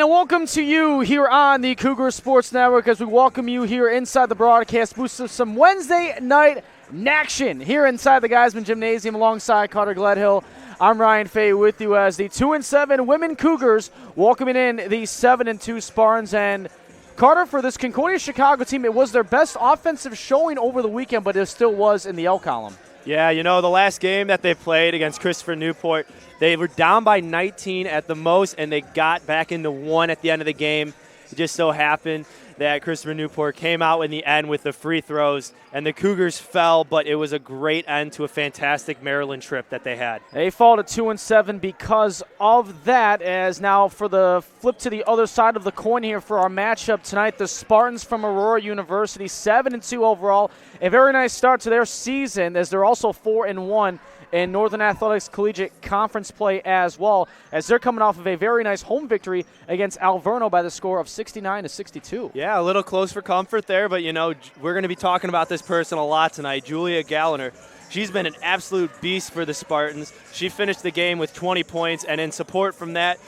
And welcome to you here on the Cougar Sports Network as we welcome you here inside the broadcast booth of some Wednesday night action here inside the Geiseman Gymnasium alongside Carter Gledhill. I'm Ryan Fay with you as the 2-7 women Cougars welcoming in the 7-2 Spartans. And Carter, for this Concordia Chicago team, it was their best offensive showing over the weekend, but it still was in the L column. Yeah, you know, the last game that they played against Christopher Newport, they were down by 19 at the most, and they got back into one at the end of the game. It just so happened that Christopher Newport came out in the end with the free throws, and the Cougars fell, but it was a great end to a fantastic Maryland trip that they had. They fall to 2-7 because of that, as now for the flip to the other side of the coin here for our matchup tonight, the Spartans from Aurora University, 7-2 overall. A very nice start to their season as they're also 4-1 in Northern Athletics Collegiate Conference play as well, as they're coming off of a very nice home victory against Alverno by the score of 69-62. Yeah, a little close for comfort there, but, you know, we're going to be talking about this person a lot tonight, Julia Galliner. She's been an absolute beast for the Spartans. She finished the game with 20 points, and in support from that,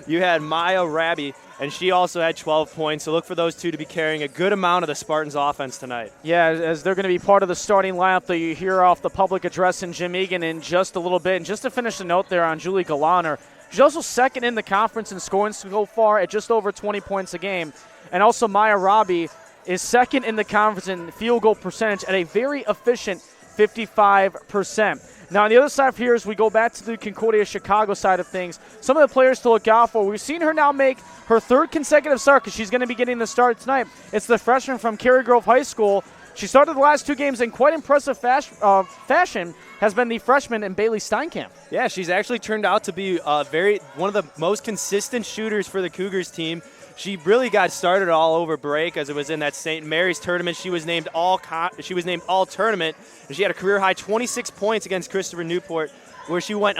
you had Maya Rabi, and she also had 12 points. So look for those two to be carrying a good amount of the Spartans' offense tonight. Yeah, as they're going to be part of the starting lineup that you hear off the public address in Jim Egan in just a little bit. And just to finish the note there on Julie Galaner, she's also second in the conference in scoring so far at just over 20 points a game. And also Maya Rabi is second in the conference in field goal percentage at a very efficient 55%. Now, on the other side of here, as we go back to the Concordia Chicago side of things, some of the players to look out for. We've seen her now make her third consecutive start because she's going to be getting the start tonight. It's the freshman from Cary Grove High School. She started the last two games in quite impressive fashion, has been the freshman in Bailey Steinkamp. Yeah, she's actually turned out to be one of the most consistent shooters for the Cougars team. She really got started all over break as it was in that St. Mary's tournament. She was named all tournament, and she had a career high 26 points against Christopher Newport, where she went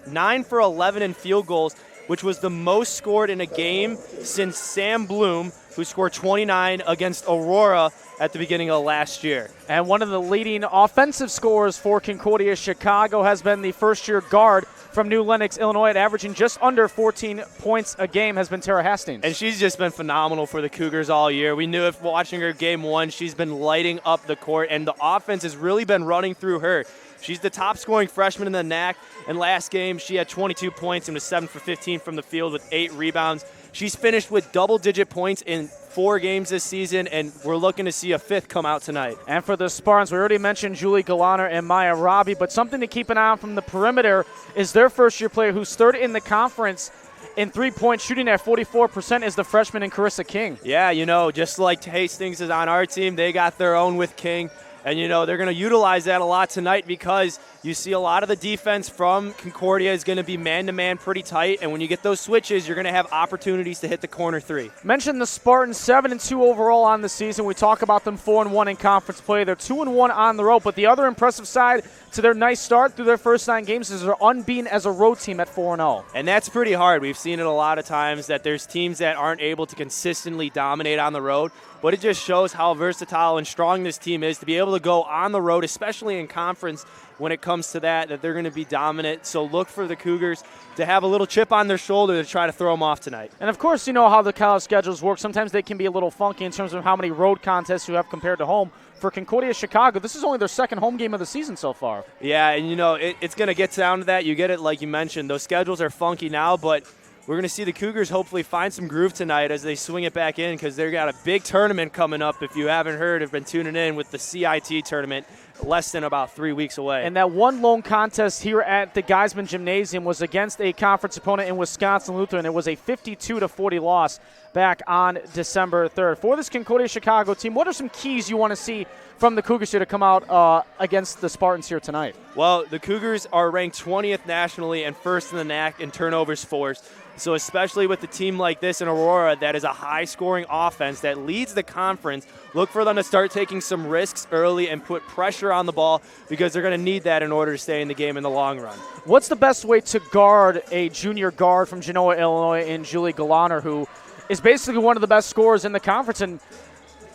9 for 11 in field goals, which was the most scored in a game since Sam Bloom, who scored 29 against Aurora at the beginning of last year. And one of the leading offensive scorers for Concordia Chicago has been the first-year guard from New Lenox, Illinois, averaging just under 14 points a game, has been Tara Hastings. And she's just been phenomenal for the Cougars all year. We knew if watching her game one, she's been lighting up the court, and the offense has really been running through her. She's the top-scoring freshman in the NACC, and last game she had 22 points and was 7 for 15 from the field with 8 rebounds. She's finished with double-digit points in 4 games this season, and we're looking to see a 5th come out tonight. And for the Spartans, we already mentioned Julie Galaner and Maya Rabi, but something to keep an eye on from the perimeter is their first-year player who's third in the conference in three-point shooting at 44% is the freshman in Carissa King. Yeah, you know, just like Hastings is on our team, they got their own with King. And, you know, they're going to utilize that a lot tonight because you see a lot of the defense from Concordia is going to be man-to-man pretty tight. And when you get those switches, you're going to have opportunities to hit the corner three. Mentioned the Spartans 7-2 overall on the season. We talk about them 4-1 in conference play. They're 2-1 on the road. But the other impressive side to their nice start through their first 9 games is they're unbeaten as a road team at 4-0. And that's pretty hard. We've seen it a lot of times that there's teams that aren't able to consistently dominate on the road. But it just shows how versatile and strong this team is to be able to go on the road, especially in conference when it comes to that they're going to be dominant. So look for the Cougars to have a little chip on their shoulder to try to throw them off tonight. And, of course, you know how the college schedules work. Sometimes they can be a little funky in terms of how many road contests you have compared to home. For Concordia Chicago, this is only their second home game of the season so far. Yeah, and, you know, it's going to get down to that. You get it like you mentioned. Those schedules are funky now, but we're going to see the Cougars hopefully find some groove tonight as they swing it back in because they've got a big tournament coming up. If you haven't heard, have been tuning in with the CIT tournament less than about 3 weeks away. And that one lone contest here at the Geiseman Gymnasium was against a conference opponent in Wisconsin Lutheran. It was a 52-40 loss back on December 3rd. For this Concordia Chicago team, what are some keys you want to see from the Cougars here to come out against the Spartans here tonight? Well, the Cougars are ranked 20th nationally and first in the NACC in turnovers forced. So especially with a team like this in Aurora that is a high-scoring offense that leads the conference, look for them to start taking some risks early and put pressure on the ball because they're going to need that in order to stay in the game in the long run. What's the best way to guard a junior guard from Genoa, Illinois in Julie Galaner, who is basically one of the best scorers in the conference and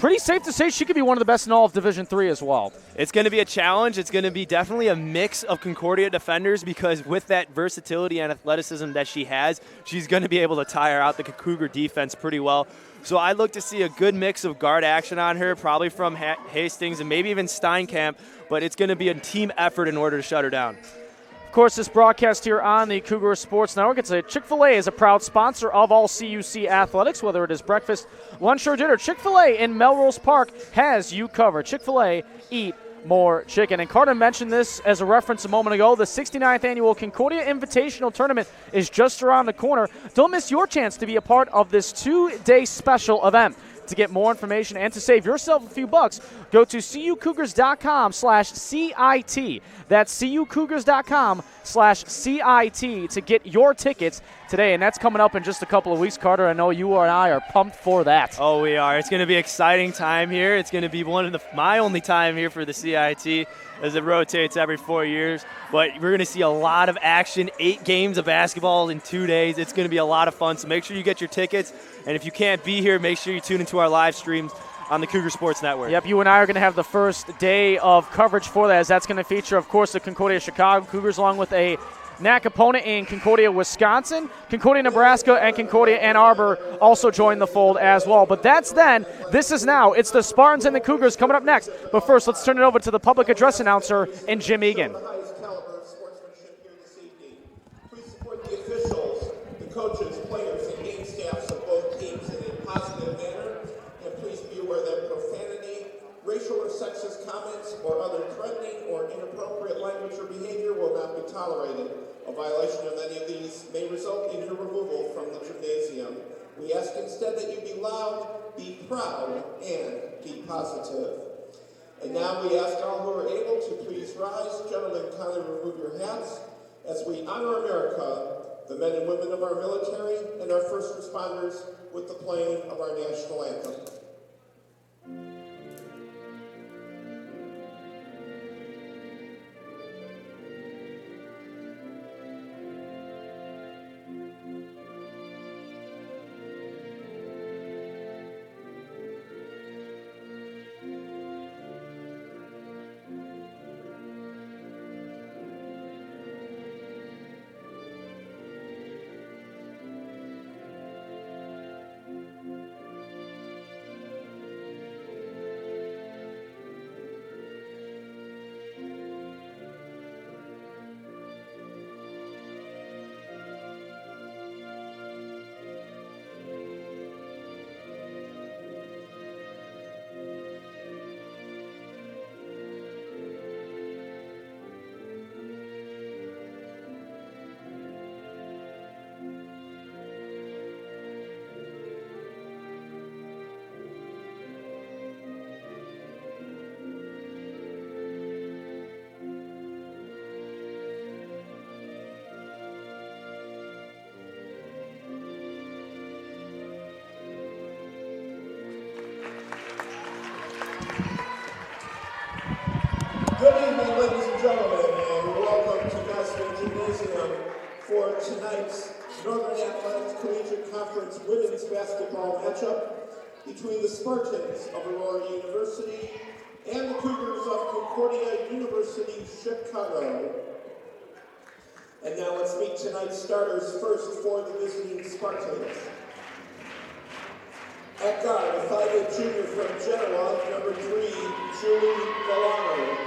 pretty safe to say she could be one of the best in all of Division III as well. It's going to be a challenge. It's going to be definitely a mix of Concordia defenders because with that versatility and athleticism that she has, she's going to be able to tire out the Cougar defense pretty well. So I look to see a good mix of guard action on her, probably from Hastings and maybe even Steinkamp, but it's going to be a team effort in order to shut her down. Of course, this broadcast here on the Cougar Sports Network, it's a Chick-fil-A is a proud sponsor of all CUC athletics, whether it is breakfast, lunch, or dinner. Chick-fil-A in Melrose Park has you covered. Chick-fil-A, eat more chicken. And Carter mentioned this as a reference a moment ago. The 69th annual Concordia Invitational Tournament is just around the corner. Don't miss your chance to be a part of this 2-day special event. To get more information and to save yourself a few bucks, go to cucougars.com/CIT. That's cucougars.com/CIT to get your tickets today. And that's coming up in just a couple of weeks, Carter. I know you and I are pumped for that. Oh, we are. It's going to be an exciting time here. It's going to be my only time here for the CIT as it rotates every 4 years. But we're going to see a lot of action, 8 games of basketball in 2 days. It's going to be a lot of fun. So make sure you get your tickets. And if you can't be here, make sure you tune into our live streams on the Cougar Sports Network. Yep, you and I are going to have the first day of coverage for that, as that's going to feature, of course, the Concordia Chicago Cougars, along with a NACC opponent in Concordia, Wisconsin. Concordia, Nebraska, and Concordia, Ann Arbor also join the fold as well. But that's then. This is now. It's the Spartans and the Cougars coming up next. But first, let's turn it over to the public address announcer in Jim Egan. Coaches, players, and game staffs of both teams in a positive manner, and please be aware that profanity, racial or sexist comments, or other threatening or inappropriate language or behavior will not be tolerated. A violation of any of these may result in your removal from the gymnasium. We ask instead that you be loud, be proud, and be positive. And now we ask all who are able to please rise. Gentlemen, kindly remove your hats as we honor America, the men and women of our military, and our first responders with the playing of our national anthem. Good evening, ladies and gentlemen, and welcome to Geiseman Gymnasium for tonight's Northern Athletics Collegiate Conference women's basketball matchup between the Spartans of Aurora University and the Cougars of Concordia University, Chicago. And now let's meet tonight's starters first for the visiting Spartans. At guard, a 5'8" junior from Genoa, number 3, Julie Galano.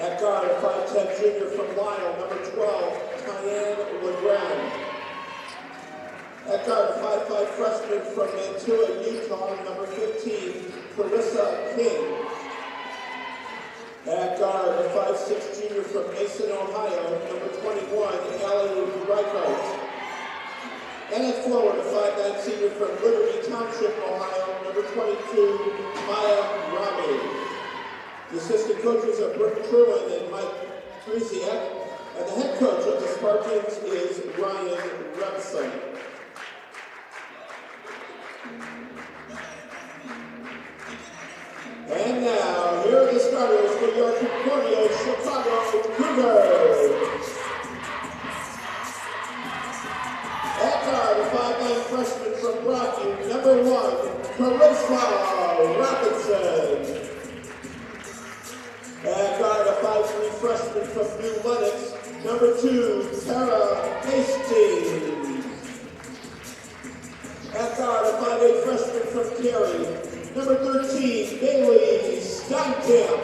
At guard, a 5'10" junior from Lyle, number 12, Tyann LeGrand. At guard, a 5'5" freshman from Mantua, Utah, number 15, Carissa King. At guard, a 5'6" junior from Mason, Ohio, number 21, Allie Reichert. And at forward, a 5'9" senior from Liberty Township, Ohio, number 22, Maya Rami. The assistant coaches are Brooke Truin and Mike Friesiak, and the head coach of the Spartans is Ryan Remsen. And now, here are the starters for your Concordia Chicago Cougars. At guard, a 5'9" freshman from Brockview, number 1, Charisma Robinson. At guard, a 5'3" freshman from New Lenox. Number 2, Tara Hastings. At guard, a 5'8" freshman from Cary. Number 13, Bailey Steinkamp.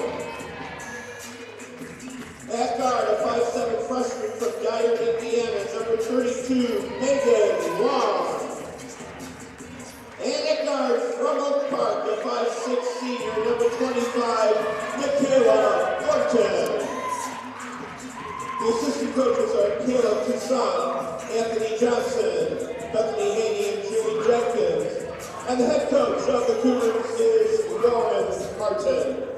At guard, a 5'7" freshman from Dyer, Indiana. Number 32, Megan Long. And at guard, from Oak Park, the 5'6" senior, number 25, Michaela Horton. The assistant coaches are Caleb Toussaint, Anthony Johnson, Bethany Haney, and Julie Jenkins. And the head coach of the Cougars is Lauren Martin.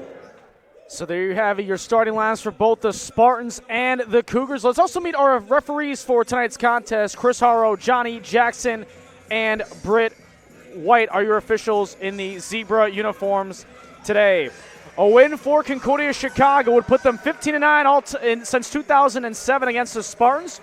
So there you have it, your starting lineups for both the Spartans and the Cougars. Let's also meet our referees for tonight's contest. Chris Harrow, Johnny Jackson, and Britt White are your officials in the zebra uniforms today. A win for Concordia Chicago would put them 15-9 since 2007 against the Spartans.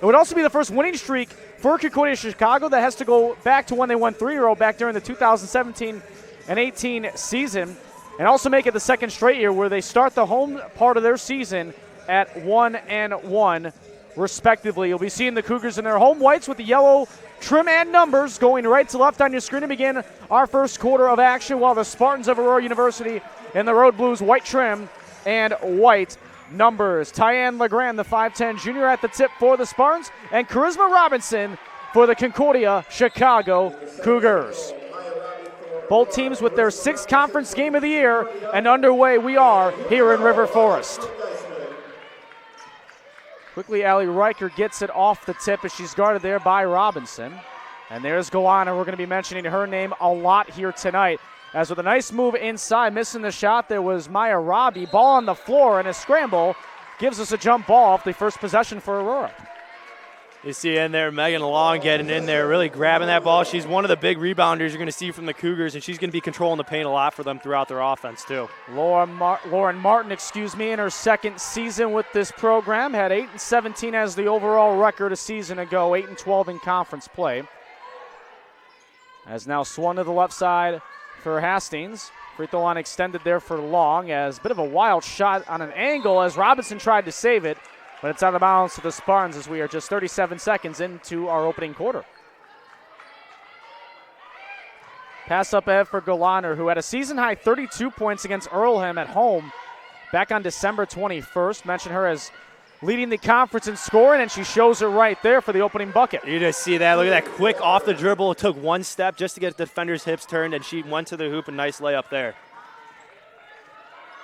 It would also be the first winning streak for Concordia Chicago that has to go back to when they won 3-0 back during the 2017 and 18 season, and also make it the second straight year where they start the home part of their season at 1-1 respectively. You'll be seeing the Cougars in their home whites with the yellow trim and numbers going right to left on your screen to begin our first quarter of action, while the Spartans of Aurora University in the road blues, white trim and white numbers. Tyann Legrand, the 5'10 junior, at the tip for the Spartans, and Charisma Robinson for the Concordia Chicago Cougars. Both teams with their 6th conference game of the year, and underway we are here in River Forest. Quickly, Allie Riker gets it off the tip as she's guarded there by Robinson. And there's Galana. We're going to be mentioning her name a lot here tonight. As with a nice move inside, missing the shot, there was Maya Robbie. Ball on the floor, and a scramble gives us a jump ball off the first possession for Aurora. You see in there Megan Long getting in there, really grabbing that ball. She's one of the big rebounders you're going to see from the Cougars, and she's going to be controlling the paint a lot for them throughout their offense too. Lauren Martin, in her second season with this program, had 8-17 as the overall record a season ago, 8-12 in conference play. Has now swung to the left side for Hastings. Free throw line extended there for Long, as a bit of a wild shot on an angle as Robinson tried to save it. But it's out of bounds to the Spartans as we are just 37 seconds into our opening quarter. Pass up ahead for Golaner, who had a season-high 32 points against Earlham at home back on December 21st. Mentioned her as leading the conference in scoring, and she shows it right there for the opening bucket. You just see that. Look at that quick off the dribble. It took one step just to get the defender's hips turned, and she went to the hoop. A nice layup there.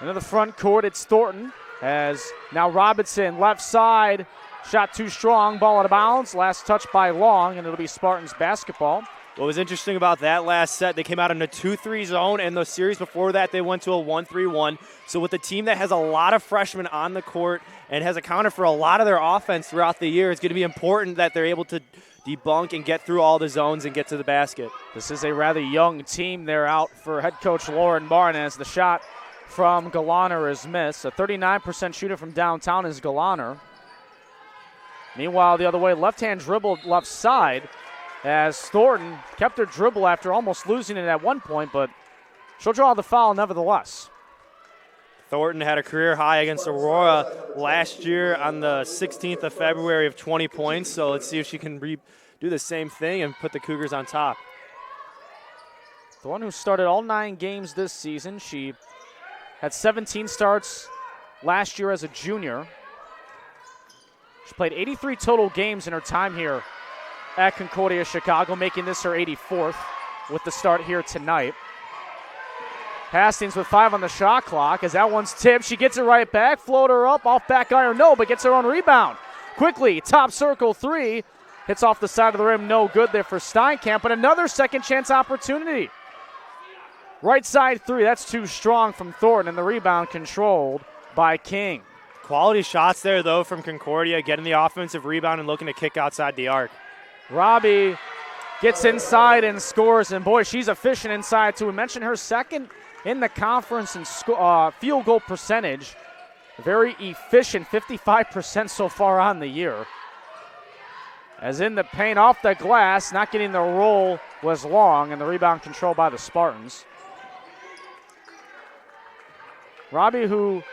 Into the front court, it's Thornton. As now Robinson, left side, shot too strong, ball out of bounds. Last touch by Long, and it'll be Spartans basketball. What was interesting about that last set, they came out in a 2-3 zone, and the series before that they went to a 1-3-1. So with a team that has a lot of freshmen on the court and has accounted for a lot of their offense throughout the year, it's going to be important that they're able to debunk and get through all the zones and get to the basket. This is a rather young team. They're out for head coach Lauren Martin as the shot from Galaner is missed. A 39% shooter from downtown is Galaner. Meanwhile, the other way, left-hand dribble left side as Thornton kept her dribble after almost losing it at one point, but she'll draw the foul nevertheless. Thornton had a career high against Aurora last year on the 16th of February of 20 points, so let's see if she can do the same thing and put the Cougars on top. Thornton, who started all 9 games this season, she had 17 starts last year as a junior. She played 83 total games in her time here at Concordia Chicago, making this her 84th with the start here tonight. Hastings with 5 on the shot clock as that one's tipped. She gets it right back. Floater up, off back iron, no, but gets her own rebound. Quickly, top circle 3. Hits off the side of the rim, no good there for Steinkamp, but another second chance opportunity. Right side 3, that's too strong from Thornton, and the rebound controlled by King. Quality shots there, though, from Concordia, getting the offensive rebound and looking to kick outside the arc. Robbie gets inside and scores, and boy, she's efficient inside, too. We mentioned her second in the conference in field goal percentage. Very efficient, 55% so far on the year. As in the paint off the glass, not getting the roll was long, and the rebound controlled by the Spartans. Robbie, who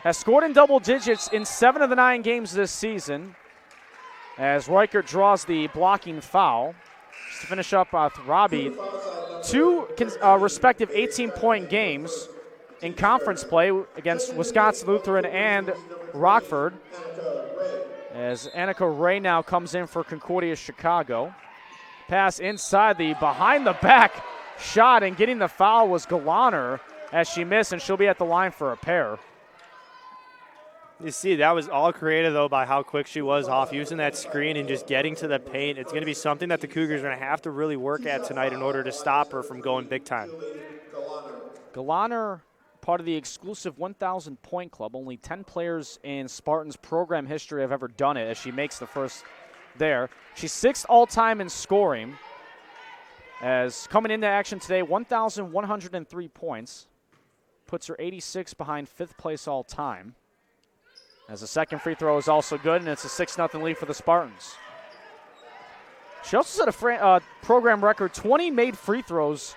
has scored in double digits in 7 of the 9 games this season, as Reichert draws the blocking foul. Just to finish up with Robbie, 2 respective 18-point games in conference play against Wisconsin Lutheran and Rockford, as Annika Ray now comes in for Concordia Chicago. Pass inside, the behind-the-back shot, and getting the foul was Galaner as she missed, and she'll be at the line for a pair. You see, that was all created, though, by how quick she was off using that screen and just getting to the paint. It's going to be something that the Cougars are going to have to really work at tonight in order to stop her from going big time. Galaner, part of the exclusive 1,000-point club. Only 10 players in Spartans program history have ever done it, as she makes the first there. She's 6th all-time in scoring, as coming into action today, 1,103 points. Puts her 86 behind 5th place all-time. As the second free throw is also good, and it's a 6-0 lead for the Spartans. She also set a program record 20 made free throws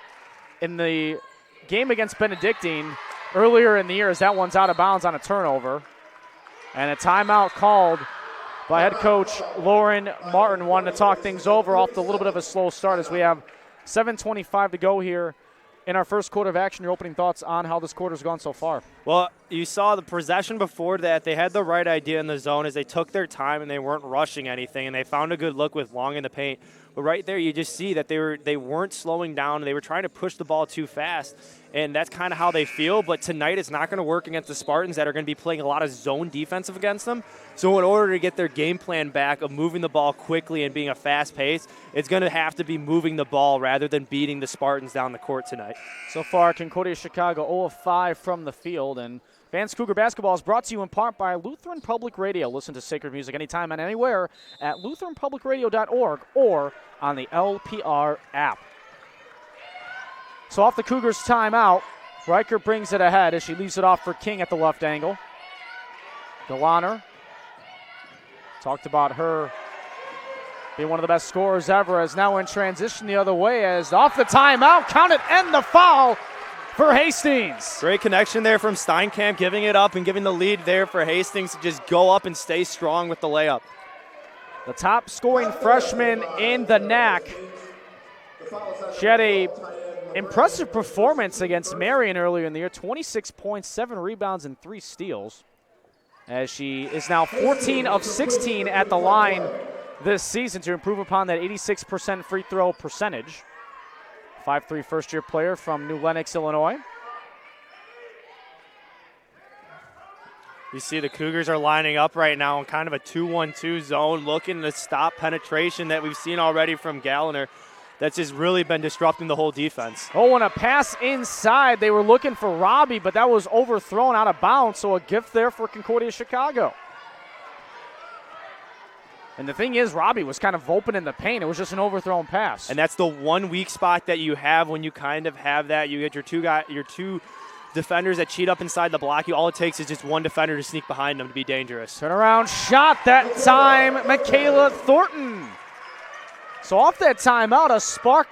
in the game against Benedictine earlier in the year, as that one's out of bounds on a turnover. And a timeout called by head coach Lauren Martin, wanting to talk things over off the little bit of a slow start, as we have 7:25 to go here in our first quarter of action. Your opening thoughts on how this quarter's gone so far? Well, you saw the possession before that. They had the right idea in the zone as they took their time and they weren't rushing anything, and they found a good look with Long in the paint. But right there, you just see that they weren't slowing down. They were trying to push the ball too fast, and that's kind of how they feel. But tonight, it's not going to work against the Spartans that are going to be playing a lot of zone defensive against them. So in order to get their game plan back of moving the ball quickly and being a fast pace, it's going to have to be moving the ball rather than beating the Spartans down the court tonight. So far, Concordia Chicago 0 of 5 from the field, and Vance Cougar Basketball is brought to you in part by Lutheran Public Radio. Listen to sacred music anytime and anywhere at lutheranpublicradio.org or on the LPR app. So off the Cougars' timeout, Reichert brings it ahead as she leaves it off for King at the left angle. Galaner talked about her being one of the best scorers ever, as now in transition the other way, as off the timeout, count it, and the foul for Hastings. Great connection there from Steinkamp, giving it up and giving the lead there for Hastings to just go up and stay strong with the layup. The top scoring freshman in the NACC. She had a impressive performance against Marion earlier in the year, 26 points, 7 rebounds, and 3 steals, as she is now 14 of 16 at the line this season to improve upon that 86% free throw percentage. 5'3" first-year player from New Lenox, Illinois. You see the Cougars are lining up right now in kind of a 2-1-2 zone, looking to stop penetration that we've seen already from Galliner. That's just really been disrupting the whole defense. Oh, and a pass inside. They were looking for Robbie, but that was overthrown out of bounds, so a gift there for Concordia Chicago. And the thing is, Robbie was kind of open in the paint. It was just an overthrown pass. And that's the one weak spot that you have when you kind of have that. You get your two defenders that cheat up inside the block. All it takes is just one defender to sneak behind them to be dangerous. Turnaround shot that time, Michaela Thornton. So off that timeout, a spark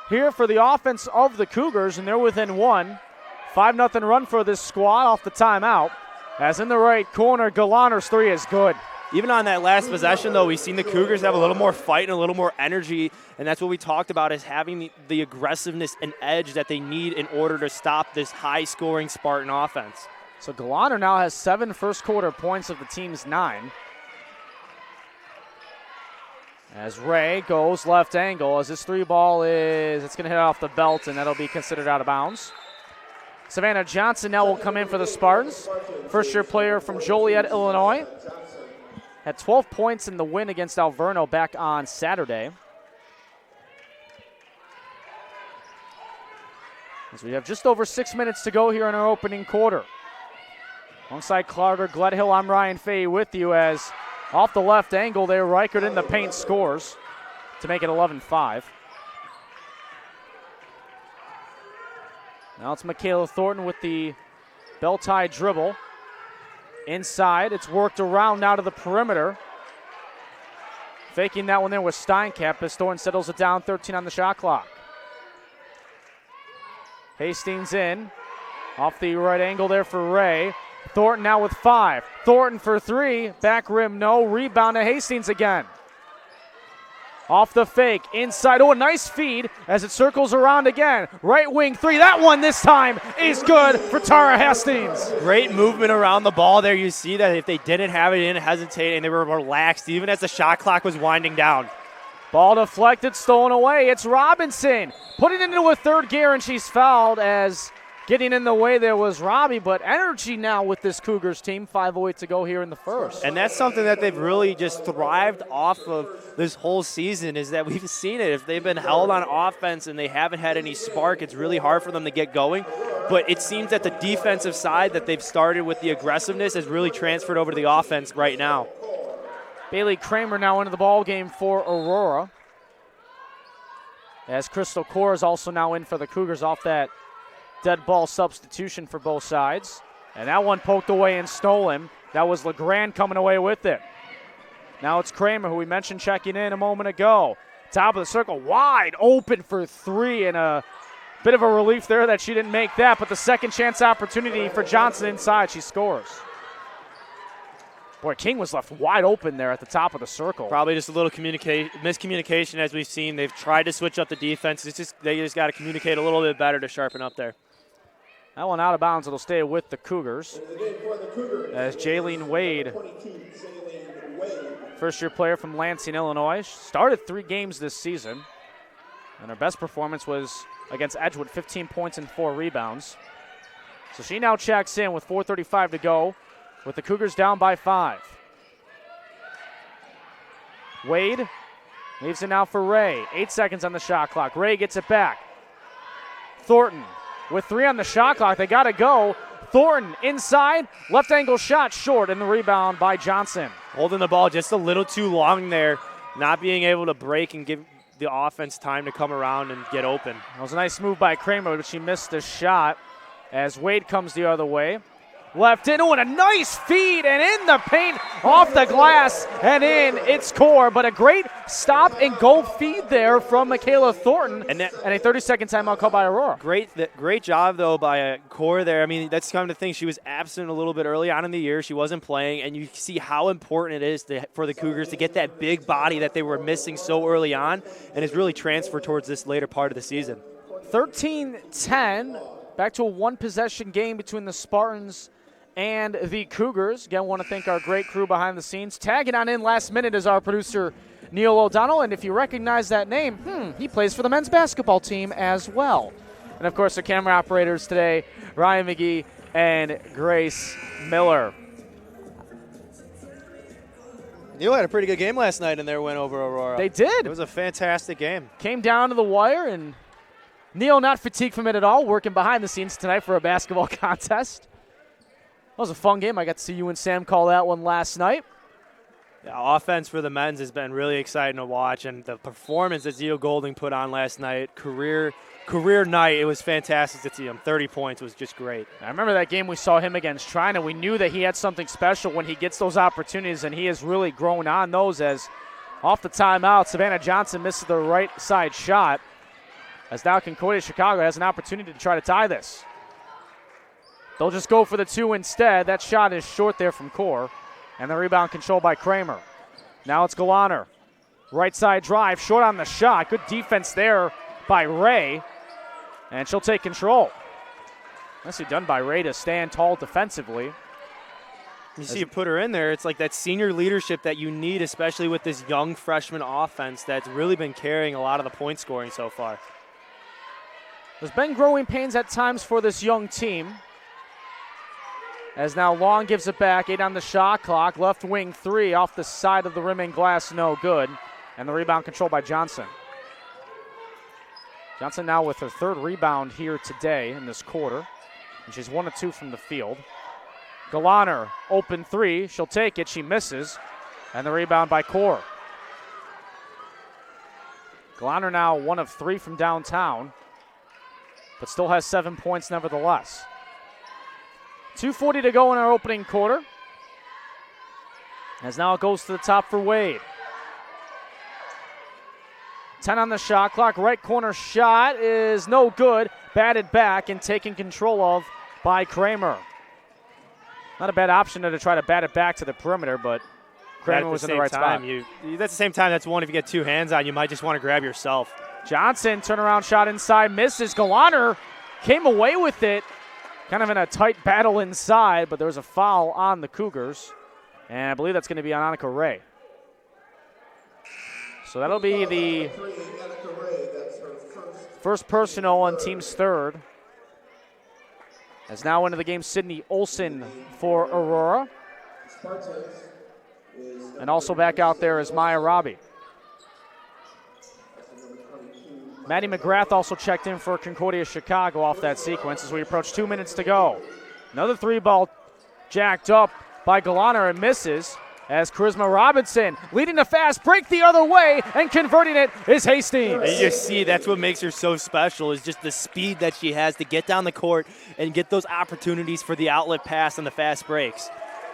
here for the offense of the Cougars, and they're within 1. 5-0 run for this squad off the timeout. As in the right corner, Galaner's 3 is good. Even on that last possession, though, we've seen the Cougars have a little more fight and a little more energy, and that's what we talked about, is having the aggressiveness and edge that they need in order to stop this high-scoring Spartan offense. So Galaner now has 7 first-quarter points of the team's 9. As Ray goes left angle, as this 3-ball it's going to hit off the belt, and that'll be considered out of bounds. Savannah Johnson now will come in for the Spartans. First-year player from Joliet, Illinois. Had 12 points in the win against Alverno back on Saturday. As we have just over 6 minutes to go here in our opening quarter. Alongside Carter Gledhill, I'm Ryan Fahey with you, as off the left angle there, Reichert in the paint scores to make it 11-5. Now it's Michaela Thornton with the bell-tie dribble. Inside, it's worked around now to the perimeter. Faking that one there with Steinkamp as Thornton settles it down, 13 on the shot clock. Hastings in. Off the right angle there for Ray. Thornton now with 5. Thornton for 3. Back rim, no. Rebound to Hastings again. Off the fake, inside. Oh, a nice feed as it circles around again. Right wing 3. That one this time is good for Tara Hastings. Great movement around the ball there. You see that if they didn't have it, they didn't hesitate, and they were relaxed even as the shot clock was winding down. Ball deflected, stolen away. It's Robinson. Putting it into a third gear, and she's fouled as getting in the way there was Robbie, but energy now with this Cougars team. 5:08 to go here in the first. And that's something that they've really just thrived off of this whole season, is that we've seen it. If they've been held on offense and they haven't had any spark, it's really hard for them to get going. But it seems that the defensive side that they've started with the aggressiveness has really transferred over to the offense right now. Bailey Kramer now into the ball game for Aurora. As Crystal Core is also now in for the Cougars off that dead ball substitution for both sides. And that one poked away and stolen. That was LeGrand coming away with it. Now it's Kramer, who we mentioned checking in a moment ago. Top of the circle, wide open for 3, and a bit of a relief there that she didn't make that, but the second chance opportunity for Johnson inside, she scores. Boy, King was left wide open there at the top of the circle. Probably just a little miscommunication as we've seen. They've tried to switch up the defense. They just got to communicate a little bit better to sharpen up there. That one out of bounds. It'll stay with the Cougars. As Jaylene Wade, first-year player from Lansing, Illinois, started 3 games this season. And her best performance was against Edgewood, 15 points and 4 rebounds. So she now checks in with 4:35 to go, with the Cougars down by 5. Wade leaves it now for Ray. 8 seconds on the shot clock. Ray gets it back. Thornton with 3 on the shot clock. They got to go. Thornton inside. Left angle shot short, and the rebound by Johnson. Holding the ball just a little too long there. Not being able to break and give the offense time to come around and get open. That was a nice move by Kramer, but she missed the shot as Wade comes the other way. Left in, and a nice feed, and in the paint, off the glass, and in, it's Core. But a great stop-and-go feed there from Michaela Thornton, and a 30-second timeout called by Aurora. Great job, though, by Core there. I mean, that's kind of the thing. She was absent a little bit early on in the year. She wasn't playing, and you see how important it is for the Cougars to get that big body that they were missing so early on, and it's really transferred towards this later part of the season. 13-10, back to a one-possession game between the Spartans and the Cougars. Again, want to thank our great crew behind the scenes. Tagging on in last minute is our producer, Neil O'Donnell. And if you recognize that name, he plays for the men's basketball team as well. And, of course, the camera operators today, Ryan McGee and Grace Miller. Neil had a pretty good game last night in their win over Aurora. They did. It was a fantastic game. Came down to the wire, and Neil not fatigued from it at all, working behind the scenes tonight for a basketball contest. That was a fun game. I got to see you and Sam call that one last night. Yeah, offense for the men's has been really exciting to watch, and the performance that Zio Golding put on last night, career night, it was fantastic to see him. 30 points was just great. I remember that game we saw him against Trina. We knew that he had something special when he gets those opportunities, and he has really grown on those as off the timeout, Savannah Johnson misses the right side shot as now Concordia Chicago has an opportunity to try to tie this. They'll just go for the 2 instead. That shot is short there from Core. And the rebound controlled by Kramer. Now it's Galaner. Right side drive, short on the shot. Good defense there by Ray. And she'll take control. Nicely done by Ray to stand tall defensively. You see you put her in there. It's like that senior leadership that you need, especially with this young freshman offense that's really been carrying a lot of the point scoring so far. There's been growing pains at times for this young team. As now Long gives it back, 8 on the shot clock. Left wing 3 off the side of the rim and glass, no good. And the rebound controlled by Johnson. Johnson now with her 3rd rebound here today in this quarter. And she's 1 of 2 from the field. Galaner, open 3. She'll take it. She misses. And the rebound by Core. Galaner now 1 of 3 from downtown, but still has 7 points nevertheless. 2:40 to go in our opening quarter. As now it goes to the top for Wade. 10 on the shot clock. Right corner shot is no good. Batted back and taken control of by Kramer. Not a bad option to try to bat it back to the perimeter, but Kramer was in the right spot. That's the same time, that's one, if you get two hands on, you might just want to grab yourself. Johnson, turnaround shot inside, misses. Galaner came away with it. Kind of in a tight battle inside, but there was a foul on the Cougars. And I believe that's going to be on Annika Ray. So that'll be the first personal on team's third. As now into the game, Sydney Olson for Aurora. And also back out there is Maya Robbie. Maddie McGrath also checked in for Concordia Chicago off that sequence as we approach 2 minutes to go. Another three ball jacked up by Galaner and misses as Charisma Robinson leading the fast break the other way and converting it is Hastings. And you see, that's what makes her so special is just the speed that she has to get down the court and get those opportunities for the outlet pass and the fast breaks.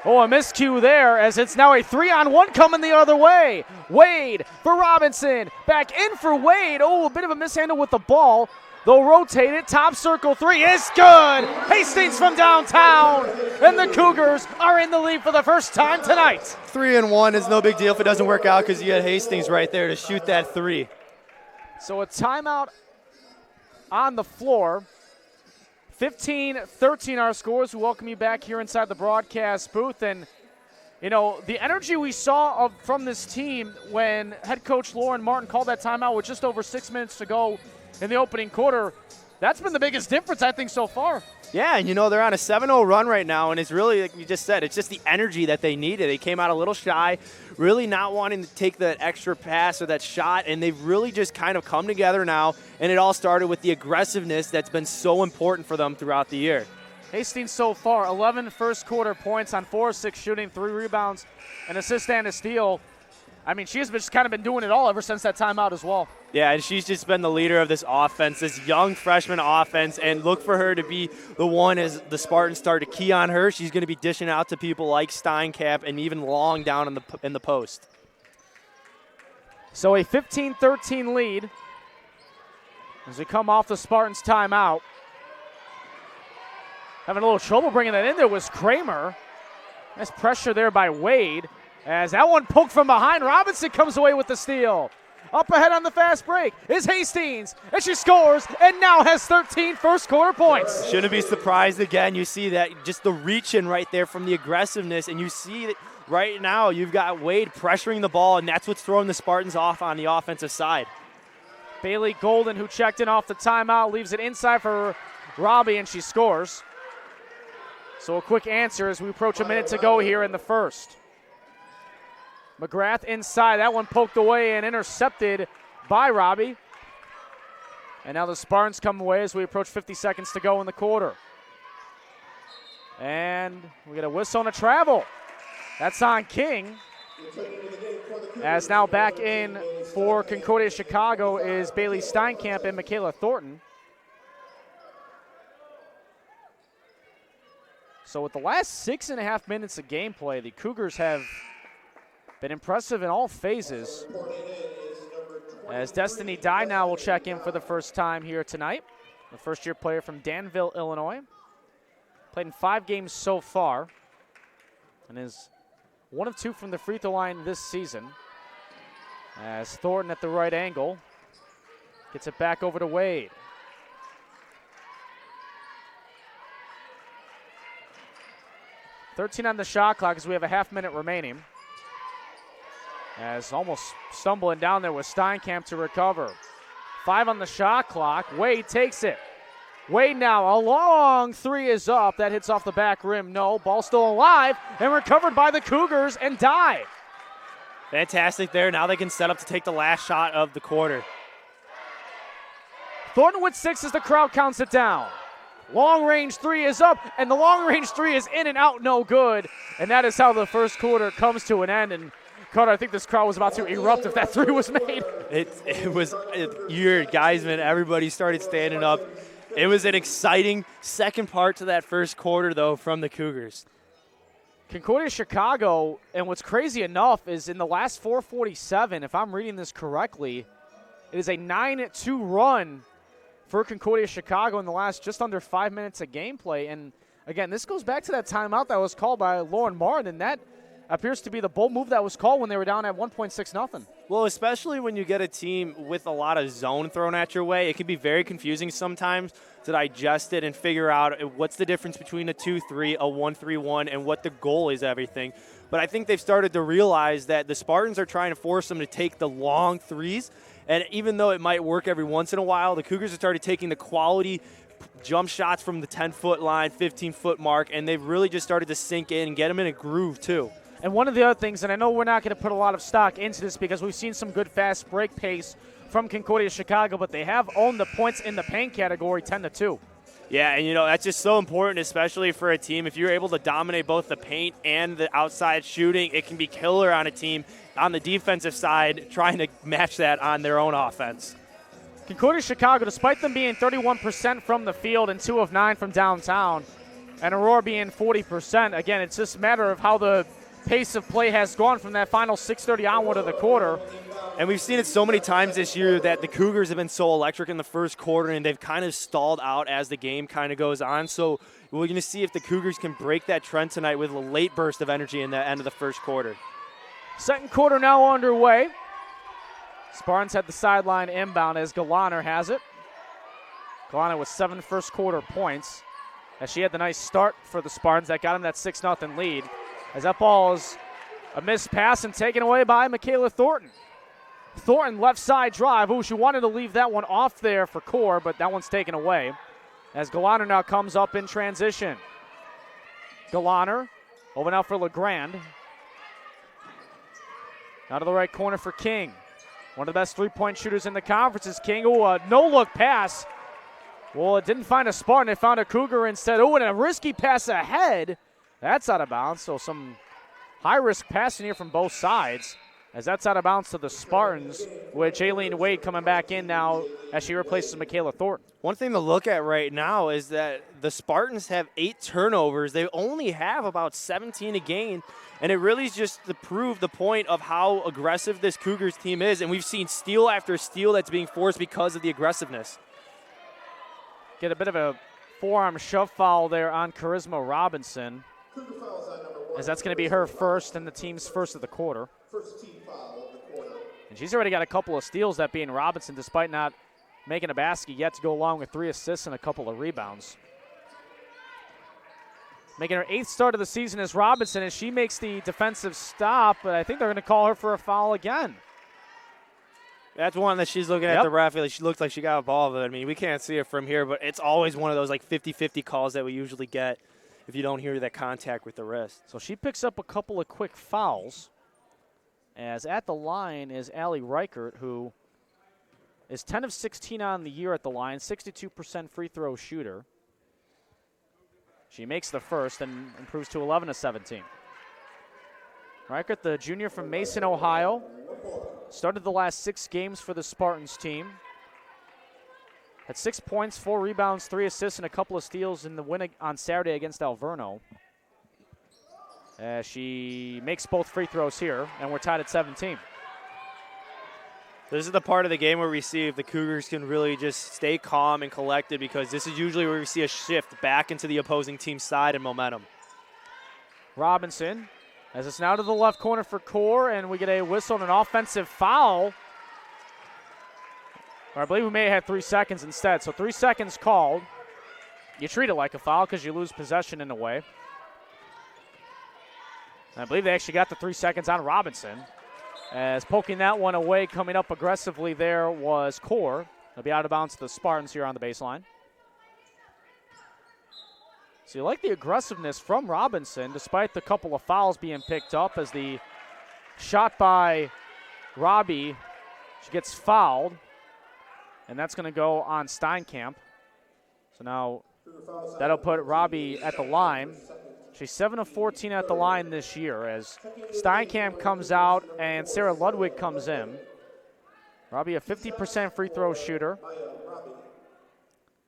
Oh, a miscue there as it's now a 3-on-1 coming the other way. Wade for Robinson. Back in for Wade. Oh, a bit of a mishandle with the ball. They'll rotate it. Top circle three is good. Hastings from downtown. And the Cougars are in the lead for the first time tonight. 3-and-1 is no big deal if it doesn't work out because you had Hastings right there to shoot that three. So a timeout on the floor. 15-13 our scores. We welcome you back here inside the broadcast booth. And, you know, the energy we saw from this team when head coach Lauren Martin called that timeout with just over 6 minutes to go in the opening quarter, that's been the biggest difference, I think, so far. Yeah, and, you know, they're on a 7-0 run right now, and it's really, like you just said, it's just the energy that they needed. They came out a little shy, really not wanting to take that extra pass or that shot, and they've really just kind of come together now, and it all started with the aggressiveness that's been so important for them throughout the year. Hastings so far, 11 first quarter points on 4 of 6 shooting, 3 rebounds, an assist and a steal. I mean, she's just kind of been doing it all ever since that timeout as well. Yeah, and she's just been the leader of this offense, this young freshman offense, and look for her to be the one as the Spartans start to key on her. She's going to be dishing out to people like Steinkamp and even Long down in the post. So a 15-13 lead as we come off the Spartans timeout. Having a little trouble bringing that in there was Kramer. Nice pressure there by Wade. As that one poked from behind, Robinson comes away with the steal. Up ahead on the fast break is Hastings, and she scores and now has 13 first quarter points. Shouldn't be surprised again. You see that, just the reach-in right there from the aggressiveness, and you see that right now you've got Wade pressuring the ball, and that's what's throwing the Spartans off on the offensive side. Bailey Golden, who checked in off the timeout, leaves it inside for Robbie, and she scores. So a quick answer as we approach a minute to go here in the first. McGrath inside. That one poked away and intercepted by Robbie. And now the Spartans come away as we approach 50 seconds to go in the quarter. And we get a whistle and a travel. That's on King. As now back in for Concordia Chicago is Bailey Steinkamp and Michaela Thornton. So with the last 6.5 minutes of gameplay, the Cougars have been impressive in all phases. As Destiny Dye now will check in for the first time here tonight. The first-year player from Danville, Illinois. Played in 5 games so far and is 1 of 2 from the free throw line this season. As Thornton at the right angle gets it back over to Wade. .13 on the shot clock as we have a half minute remaining. As almost stumbling down there with Steinkamp to recover. 5 on the shot clock. Wade takes it. Wade now, a long three is up. That hits off the back rim. No, ball still alive and recovered by the Cougars and Dye. Fantastic there. Now they can set up to take the last shot of the quarter. Thornton with 6 as the crowd counts it down. Long range three is up, and the long range three is in and out, no good. And that is how the first quarter comes to an end. And Carter, I think this crowd was about to erupt if that three was made. It was your Geiseman. Everybody started standing up. It was an exciting second part to that first quarter, though, from the Cougars. Concordia Chicago, and what's crazy enough is in the last 4:47, if I'm reading this correctly, It is a 9-2 run for Concordia Chicago in the last just under 5 minutes of gameplay. And again, this goes back to that timeout that was called by Lauren Martin, and that appears to be the bold move that was called when they were down at 1.6-0. Well, especially when you get a team with a lot of zone thrown at your way, it can be very confusing sometimes to digest it and figure out what's the difference between a 2-3, a 1-3-1, and what the goal is, everything. But I think they've started to realize that the Spartans are trying to force them to take the long threes, and even though it might work every once in a while, the Cougars have started taking the quality jump shots from the 10-foot line, 15-foot mark, and they've really just started to sink in and get them in a groove too. And one of the other things, and I know we're not going to put a lot of stock into this because we've seen some good fast break pace from Concordia Chicago, but they have owned the points in the paint category 10-2. Yeah, and that's just so important, especially for a team. If you're able to dominate both the paint and the outside shooting, it can be killer on a team on the defensive side trying to match that on their own offense. Concordia Chicago, despite them being 31% from the field and 2 of 9 from downtown, and Aurora being 40%, again, it's just a matter of how the pace of play has gone from that final 6:30 onward of the quarter. And we've seen it so many times this year that the Cougars have been so electric in the first quarter, and they've kind of stalled out as the game kind of goes on. So we're going to see if the Cougars can break that trend tonight with a late burst of energy in the end of the first quarter. Second quarter now underway. Spartans had the sideline inbound as Galaner has it. Galaner with 7 first quarter points as she had the nice start for the Spartans that got them that 6-0 lead. As that ball is a missed pass and taken away by Michaela Thornton. Thornton left side drive. Ooh, she wanted to leave that one off there for Core, but that one's taken away. As Galaner now comes up in transition. Galaner over now for LeGrand. Out of the right corner for King. One of the best three-point shooters in the conference is King. Ooh, a no-look pass. Well, it didn't find a Spartan. It found a Cougar instead. Ooh, and a risky pass ahead. That's out of bounds, so some high-risk passing here from both sides as that's out of bounds to the Spartans with Jaylene Wade coming back in now as she replaces Michaela Thornton. One thing to look at right now is that the Spartans have 8 turnovers. They only have about 17 a game, and it really is just to prove the point of how aggressive this Cougars team is, and we've seen steal after steal that's being forced because of the aggressiveness. Get a bit of a forearm shove foul there on Charisma Robinson, as that's going to be her first and the team's first of the quarter. First team foul of the quarter. And she's already got a couple of steals, that being Robinson, despite not making a basket yet, to go along with 3 assists and a couple of rebounds. Making her 8th start of the season is Robinson, and she makes the defensive stop, but I think they're going to call her for a foul again. That's one that she's looking at the ref. She looks like she got a ball of it. I mean, we can't see it from here, but it's always one of those like 50-50 calls that we usually get if you don't hear that contact with the wrist. So she picks up a couple of quick fouls, as at the line is Allie Reichert, who is 10 of 16 on the year at the line, 62% free throw shooter. She makes the first and improves to 11 of 17. Reichert, the junior from Mason, Ohio, started the last 6 games for the Spartans team. Had 6 points, 4 rebounds, 3 assists, and a couple of steals in the win on Saturday against Alverno. She makes both free throws here, and we're tied at 17. This is the part of the game where we see if the Cougars can really just stay calm and collected, because this is usually where we see a shift back into the opposing team's side and momentum. Robinson, as it's now to the left corner for Core, and we get a whistle and an offensive foul. Or I believe we may have had 3 seconds instead. So 3 seconds called. You treat it like a foul because you lose possession in a way. And I believe they actually got the 3 seconds on Robinson. As poking that one away, coming up aggressively there was Core. They'll be out of bounds to the Spartans here on the baseline. So you like the aggressiveness from Robinson, despite the couple of fouls being picked up, as the shot by Robbie, she gets fouled. And that's going to go on Steinkamp. So now that'll put Robbie at the line. She's 7 of 14 at the line this year, as Steinkamp comes out and Sarah Ludwig comes in. Robbie, a 50% free throw shooter.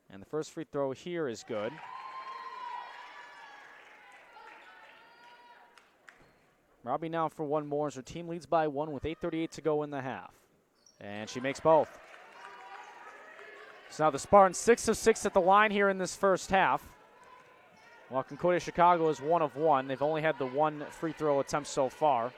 And the first free throw here is good. Robbie now for one more as her team leads by 1 with 8:38 to go in the half. And she makes both. So now the Spartans 6 of 6 at the line here in this first half. While Concordia Chicago is 1 of 1. They've only had the one free throw attempt so far.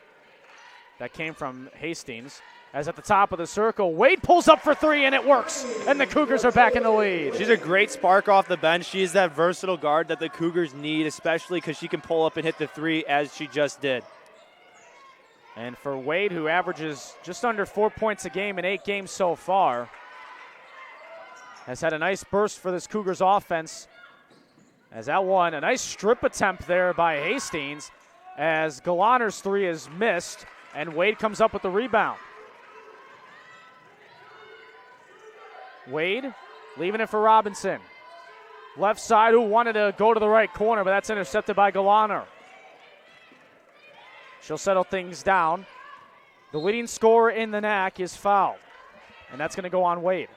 That came from Hastings. As at the top of the circle, Wade pulls up for three, and it works. And the Cougars are back in the lead. She's a great spark off the bench. She's that versatile guard that the Cougars need, especially because she can pull up and hit the three as she just did. And for Wade, who averages just under 4 points a game in 8 games so far, has had a nice burst for this Cougars offense. As that one, a nice strip attempt there by Hastings, as Galaner's three is missed, and Wade comes up with the rebound. Wade leaving it for Robinson. Left side, who wanted to go to the right corner, but that's intercepted by Galaner. She'll settle things down. The leading scorer in the NACC is fouled, and that's going to go on Wade.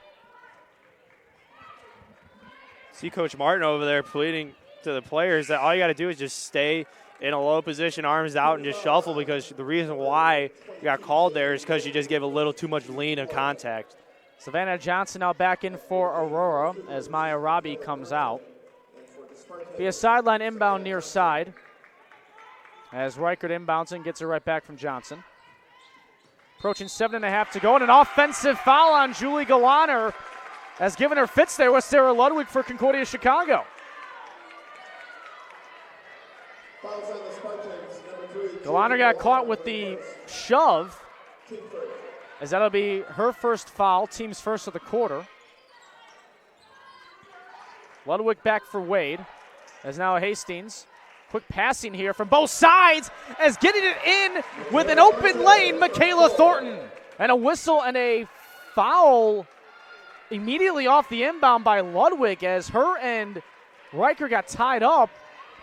See Coach Martin over there pleading to the players that all you got to do is just stay in a low position, arms out, and just shuffle, because the reason why you got called there is because you just gave a little too much lean and contact. Savannah Johnson now back in for Aurora as Maya Rabi comes out. Be a sideline inbound near side as Reichert inbounds and gets it right back from Johnson. Approaching 7.5 to go, and an offensive foul on Julie Galaner, as giving her fits there with Sarah Ludwig for Concordia Chicago. Galaner got caught with the shove, as that'll be her first foul, team's first of the quarter. Ludwig back for Wade, as now Hastings. Quick passing here from both sides, as getting it in with an open lane, Michaela Thornton. And a whistle and a foul immediately off the inbound by Ludwig, as her and Riker got tied up.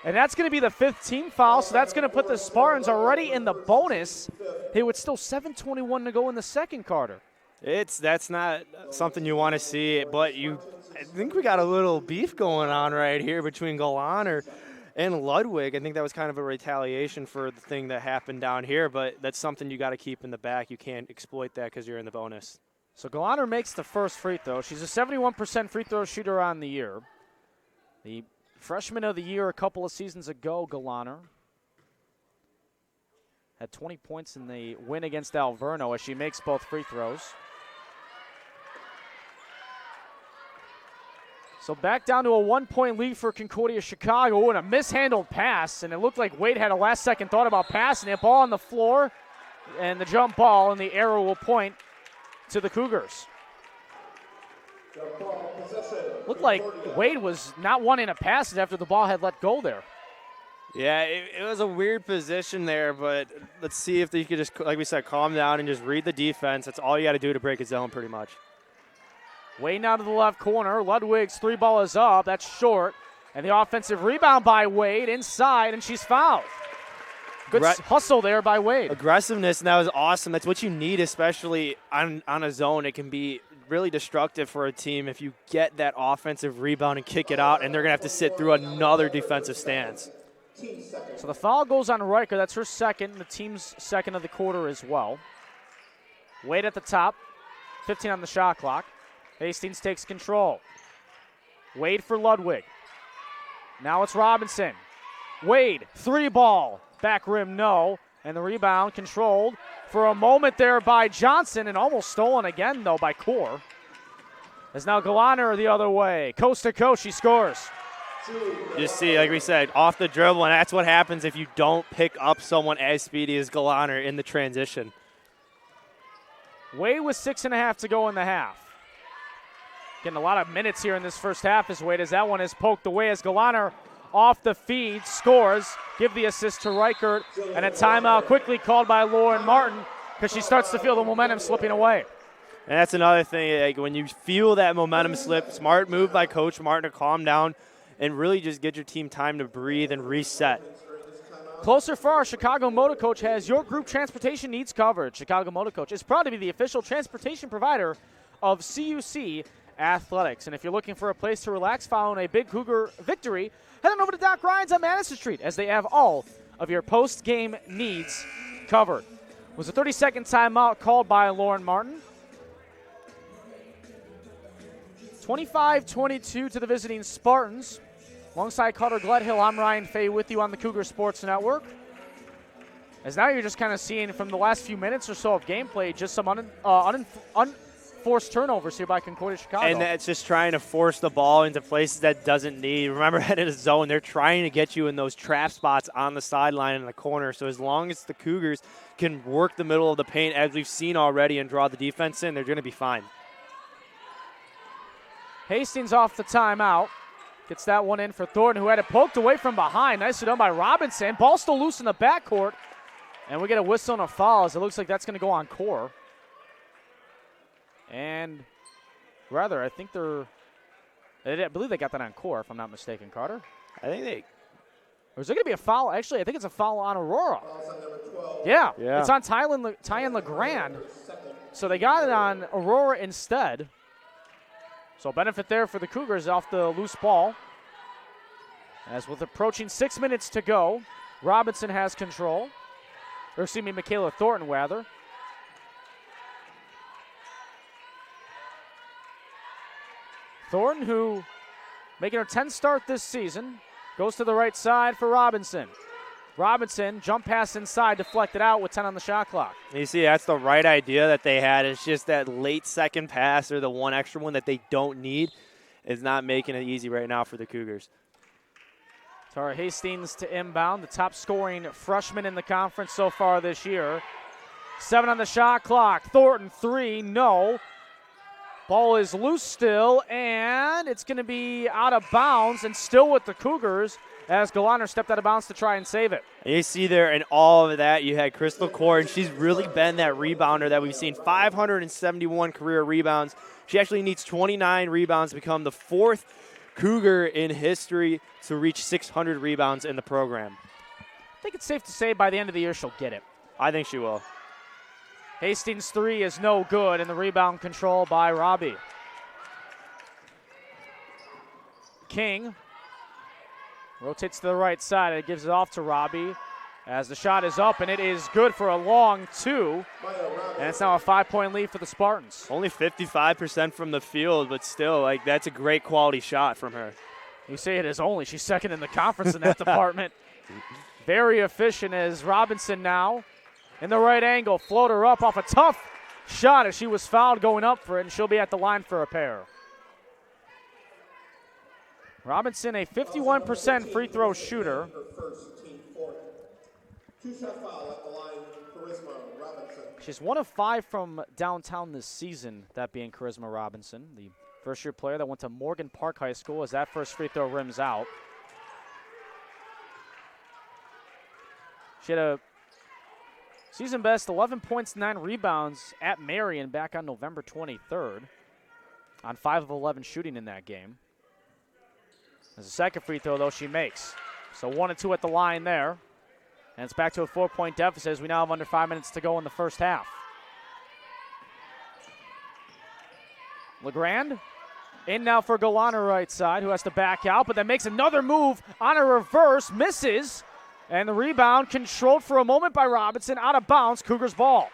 And that's going to be the 5th team foul, so that's going to put the Spartans already in the bonus. Hey, with still 7:21 to go in the second, Carter. That's not something you want to see, but I think we got a little beef going on right here between Galaner and Ludwig. I think that was kind of a retaliation for the thing that happened down here, but that's something you got to keep in the back. You can't exploit that because you're in the bonus. So Galaner makes the first free throw. She's a 71% free throw shooter on the year. The freshman of the year a couple of seasons ago, Galaner had 20 points in the win against Alverno as she makes both free throws. So back down to a 1-point lead for Concordia Chicago, and a mishandled pass, and it looked like Wade had a last-second thought about passing it. Ball on the floor, and the jump ball, and the arrow will point to the Cougars. Looked like Wade was not wanting to pass it after the ball had let go there. Yeah, it was a weird position there, but let's see if you could just, like we said, calm down and just read the defense. That's all you got to do to break a zone pretty much. Wade now to the left corner. Ludwig's three ball is up. That's short. And the offensive rebound by Wade inside, and she's fouled. Good hustle there by Wade. Aggressiveness, and that was awesome. That's what you need, especially on a zone. It can be really destructive for a team if you get that offensive rebound and kick it out, and they're going to have to sit through another defensive stance. So the foul goes on Riker. That's her second, the team's second of the quarter as well. Wade at the top, 15 on the shot clock. Hastings takes control. Wade for Ludwig. Now it's Robinson. Wade, three ball. Back rim, no. And the rebound controlled for a moment there by Johnson, and almost stolen again, though, by Core. As now Galaner the other way. Coast to coast, she scores. You see, like we said, off the dribble, and that's what happens if you don't pick up someone as speedy as Galaner in the transition. Wade with 6.5 to go in the half. Getting a lot of minutes here in this first half as Wade, as that one is poked away as Galaner off the feed, scores, give the assist to Reichert, and a timeout quickly called by Lauren Martin because she starts to feel the momentum slipping away. And that's another thing, like when you feel that momentum slip, smart move by Coach Martin to calm down and really just get your team time to breathe and reset. Closer Far, Chicago Motor Coach has your group transportation needs covered. Chicago Motor Coach is proud to be the official transportation provider of CUC Athletics. And if you're looking for a place to relax following a big Cougar victory, head on over to Doc Ryan's on Madison Street, as they have all of your post-game needs covered. It was a 30-second timeout called by Lauren Martin. 25-22 to the visiting Spartans. Alongside Carter Gledhill, I'm Ryan Fay with you on the Cougar Sports Network. As now you're just kind of seeing from the last few minutes or so of gameplay, just some unforced turnovers here by Concordia Chicago. And that's just trying to force the ball into places that doesn't need. Remember, head in a zone, they're trying to get you in those trap spots on the sideline in the corner. So as long as the Cougars can work the middle of the paint, as we've seen already, and draw the defense in, they're going to be fine. Hastings off the timeout. Gets that one in for Thornton, who had it poked away from behind. Nicely done by Robinson. Ball still loose in the backcourt. And we get a whistle and a foul, as it looks like that's going to go on Core. And rather, I think I believe they got that on Core, if I'm not mistaken, Carter. I think they. Or is it going to be a foul? Actually, I think it's a foul on Aurora. Yeah. It's on Tyan LeGrand. So they got it on Aurora instead. So benefit there for the Cougars off the loose ball. As with approaching 6 minutes to go, Robinson has control. Or excuse me, Michaela Thornton, rather. Thornton, who making her 10th start this season, goes to the right side for Robinson. Robinson, jump pass inside, deflected out with 10 on the shot clock. You see, that's the right idea that they had. It's just that late second pass or the one extra one that they don't need is not making it easy right now for the Cougars. Tara Hastings to inbound, the top scoring freshman in the conference so far this year. 7 on the shot clock. Thornton, 3, no. Ball is loose still, and it's going to be out of bounds and still with the Cougars as Galaner stepped out of bounds to try and save it. And you see there in all of that, you had Crystal Core, and she's really been that rebounder that we've seen. 571 career rebounds. She actually needs 29 rebounds to become the 4th Cougar in history to reach 600 rebounds in the program. I think it's safe to say by the end of the year she'll get it. I think she will. Hastings' 3 is no good, and the rebound control by Robbie. King rotates to the right side. It gives it off to Robbie as the shot is up, and it is good for a long 2. And it's now a 5-point lead for the Spartans. Only 55% from the field, but still, that's a great quality shot from her. You say it is only. She's second in the conference in that department. Very efficient as Robinson now in the right angle. Floater up off a tough shot as she was fouled going up for it, and she'll be at the line for a pair. Robinson, a 51% free throw shooter. She's 1 of 5 from downtown this season, that being Charisma Robinson, the first-year player that went to Morgan Park High School as that first free throw rims out. She had a season best 11 points, 9 rebounds at Marion back on November 23rd on 5 of 11 shooting in that game. As a second free throw, though, she makes. So 1 and 2 at the line there. And it's back to a 4-point deficit as we now have under 5 minutes to go in the first half. LeGrand in now for Galaner right side, who has to back out, but then makes another move on a reverse, misses. And the rebound controlled for a moment by Robinson, out of bounds, Cougars ball.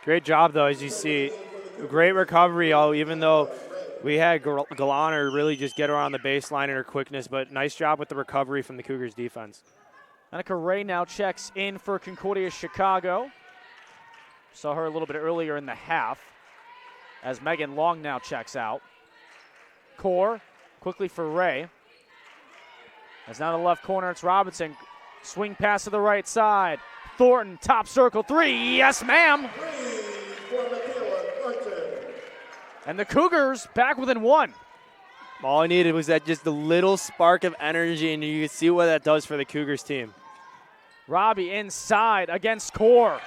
Great job, though, as you see. Great recovery, even though we had Galaner really just get her on the baseline in her quickness, but nice job with the recovery from the Cougars defense. Annika Ray now checks in for Concordia Chicago. Saw her a little bit earlier in the half as Megan Long now checks out. Core quickly for Ray. As now the left corner, it's Robinson. Swing pass to the right side. Thornton, top circle 3. Yes, ma'am. And the Cougars back within 1. All I needed was that just a little spark of energy, and you can see what that does for the Cougars team. Robbie inside against Core.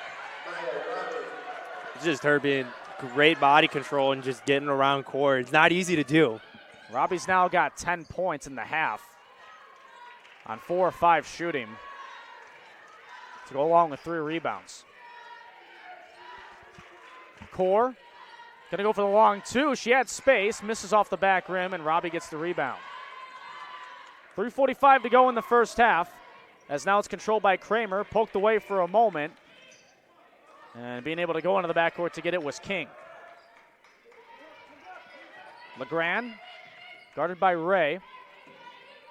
It's just her being great body control and just getting around Core. It's not easy to do. Robbie's now got 10 points in the half on 4 or 5 shooting to go along with 3 rebounds. Core gonna go for the long 2. She had space, misses off the back rim, and Robbie gets the rebound. 3:45 to go in the first half, as now it's controlled by Kramer, poked away for a moment, and being able to go into the backcourt to get it was King. LeGrand, guarded by Ray,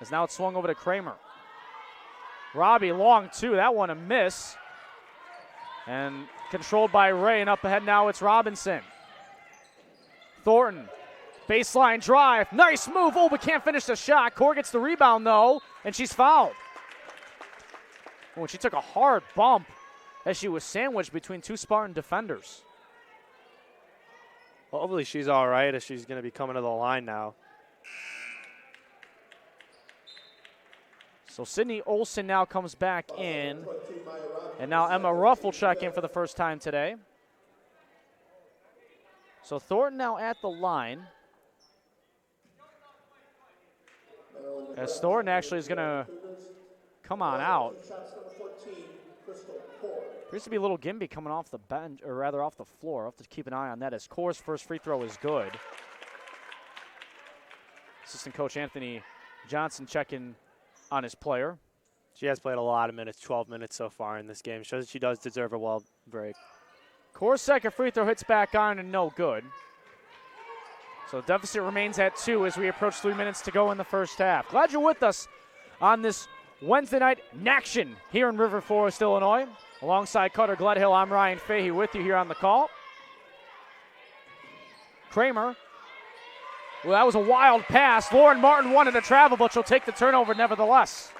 as now it's swung over to Kramer. Robbie long two, that one a miss. And controlled by Ray, and up ahead now it's Robinson. Thornton, baseline drive, nice move, oh, but can't finish the shot. Core gets the rebound though, and she's fouled. Oh, and she took a hard bump as she was sandwiched between two Spartan defenders. Well, hopefully she's all right as she's going to be coming to the line now. So Sydney Olsen now comes back in, and now Emma Ruff will check in for the first time today. So Thornton now at the line. As Thornton actually is going to come on out. Appears to be a little Gimby coming off the bench, or rather off the floor. I'll have to keep an eye on that as Core's first free throw is good. Assistant coach Anthony Johnson checking on his player. She has played a lot of minutes, 12 minutes so far in this game. Shows that she does deserve a well break. Core's second free throw hits back on and no good. So deficit remains at 2 as we approach 3 minutes to go in the first half. Glad you're with us on this Wednesday night NACC here in River Forest, Illinois. Alongside Cutter Gledhill, I'm Ryan Fahey with you here on the call. Kramer. Well, that was a wild pass. Lauren Martin wanted to travel, but she'll take the turnover nevertheless.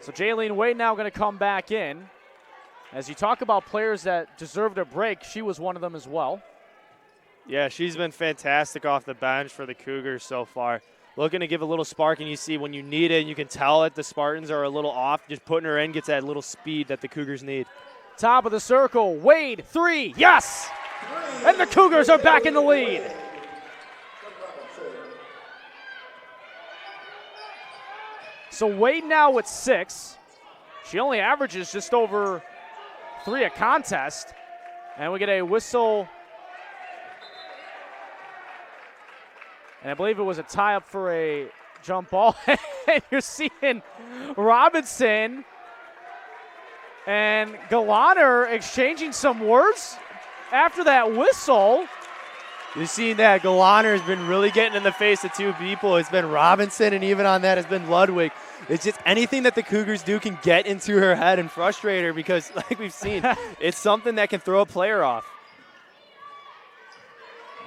So Jaylene Wade now going to come back in. As you talk about players that deserved a break, she was one of them as well. Yeah, she's been fantastic off the bench for the Cougars so far. Looking to give a little spark, and you see when you need it, you can tell that the Spartans are a little off. Just putting her in gets that little speed that the Cougars need. Top of the circle, Wade, 3, yes! And the Cougars are back in the lead. So Wade now with 6. She only averages just over 3 a contest. And we get a whistle. And I believe it was a tie-up for a jump ball. And you're seeing Robinson and Galaner exchanging some words after that whistle. You've seen that Galaner has been really getting in the face of two people. It's been Robinson, and even on that has been Ludwig. It's just anything that the Cougars do can get into her head and frustrate her because, like we've seen, it's something that can throw a player off.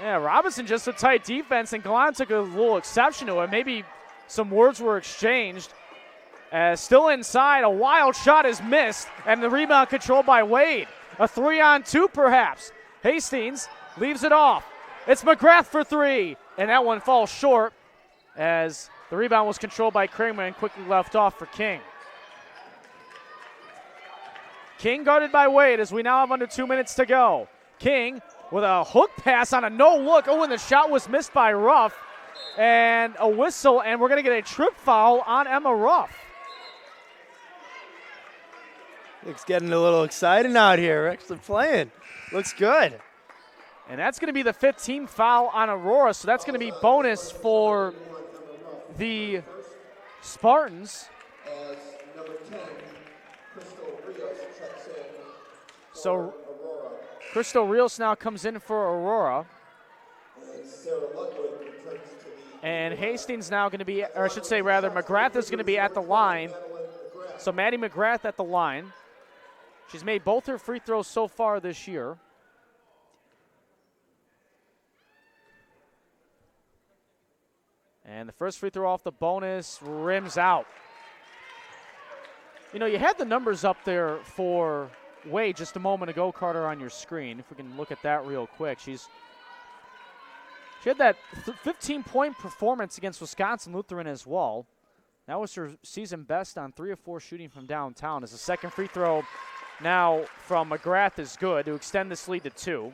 Yeah, Robinson just a tight defense, and Galaner took a little exception to it. Maybe some words were exchanged. Still inside, a wild shot is missed, and the rebound controlled by Wade. A 3-on-2 perhaps. Hastings leaves it off. It's McGrath for 3, and that one falls short as the rebound was controlled by Kramer and quickly left off for King. King guarded by Wade as we now have under 2 minutes to go. King with a hook pass on a no-look. Oh, and the shot was missed by Ruff. And a whistle, and we're going to get a trip foul on Emma Ruff. It's getting a little exciting out here. We're actually playing. Looks good. And that's going to be the 15th foul on Aurora, so that's going to be bonus for the Spartans. So Crystal Rios now comes in for Aurora. And Hastings now going to be, or I should say rather, McGrath is going to be at the line. So Maddie McGrath at the line. She's made both her free throws so far this year. And the first free throw off the bonus rims out. You know, you had the numbers up there for Wade just a moment ago, Carter, on your screen. If we can look at that real quick. She had that 15-point performance against Wisconsin Lutheran as well. That was her season best on 3 of 4 shooting from downtown. As the second free throw now from McGrath is good to extend this lead to 2.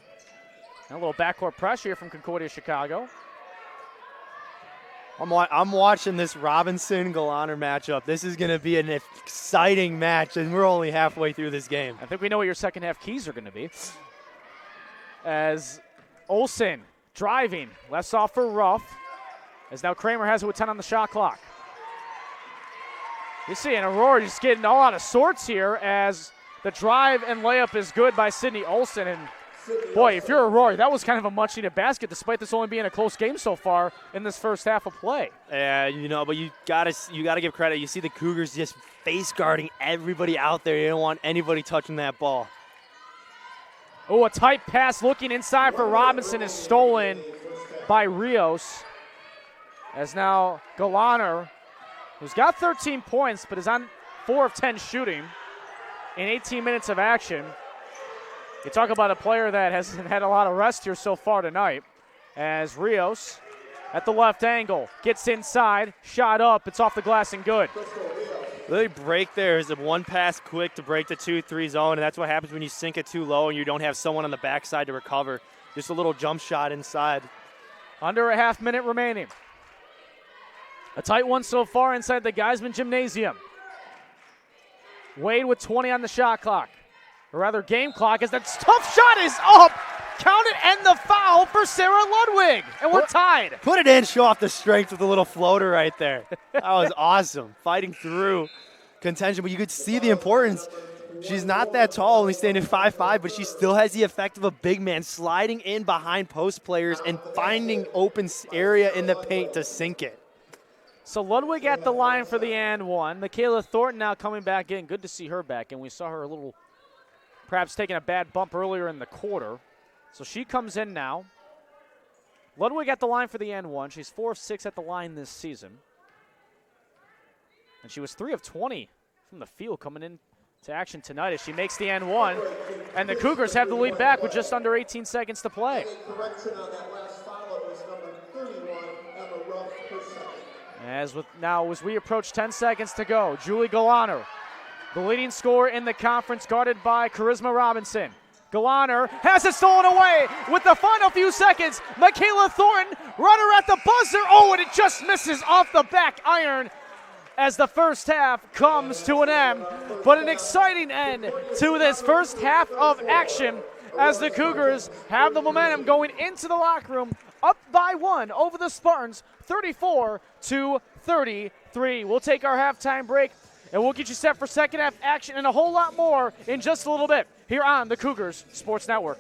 And a little backcourt pressure here from Concordia Chicago. I'm watching this Robinson-Galaner matchup. This is going to be an exciting match, and we're only halfway through this game. I think we know what your second half keys are going to be. As Olsen driving, left off for Ruff, as now Kramer has it with 10 on the shot clock. You see an Aurora just getting all out of sorts here as the drive and layup is good by Sydney Olsen, and Boy, if you're Aurora, that was kind of a much-needed basket, despite this only being a close game so far in this first half of play. Yeah, but you gotta give credit. You see the Cougars just face guarding everybody out there. You don't want anybody touching that ball. Oh, a tight pass looking inside for Robinson is stolen by Rios. As now Galaner, who's got 13 points but is on 4 of 10 shooting in 18 minutes of action. You talk about a player that hasn't had a lot of rest here so far tonight. As Rios at the left angle gets inside, shot up, it's off the glass and good. Really break there is a one pass quick to break the 2-3 zone, and that's what happens when you sink it too low and you don't have someone on the backside to recover. Just a little jump shot inside. Under a half minute remaining. A tight one so far inside the Geiseman Gymnasium. Wade with 20 on the shot clock. Or rather game clock, as that tough shot is up. Count it, and the foul for Sarah Ludwig. And we're tied. Put it in, show off the strength with a little floater right there. That was awesome. Fighting through contention, but you could see the importance. She's not that tall, only standing 5'5", but she still has the effect of a big man, sliding in behind post players and finding open area in the paint to sink it. So Ludwig at the line for the and one. Michaela Thornton now coming back in. Good to see her back in. We saw her a little, perhaps taking a bad bump earlier in the quarter. So she comes in now. Ludwig at the line for the and one. She's 4 of 6 at the line this season. And she was 3 of 20 from the field coming in to action tonight as she makes the and one. And the Cougars have the lead back with just under 18 seconds to play. Correction on that last foul, it was number 31, Emma Ruff, her second. As we approach 10 seconds to go, Julie Galaner, the leading scorer in the conference, guarded by Charisma Robinson. Galaner has it stolen away with the final few seconds. Michaela Thornton, runner at the buzzer. Oh, and it just misses off the back iron as the first half comes to an end. But an exciting end to this first half of action as the Cougars have the momentum going into the locker room, up by 1 over the Spartans, 34-33. We'll take our halftime break, and we'll get you set for second half action and a whole lot more in just a little bit here on the Cougars Sports Network.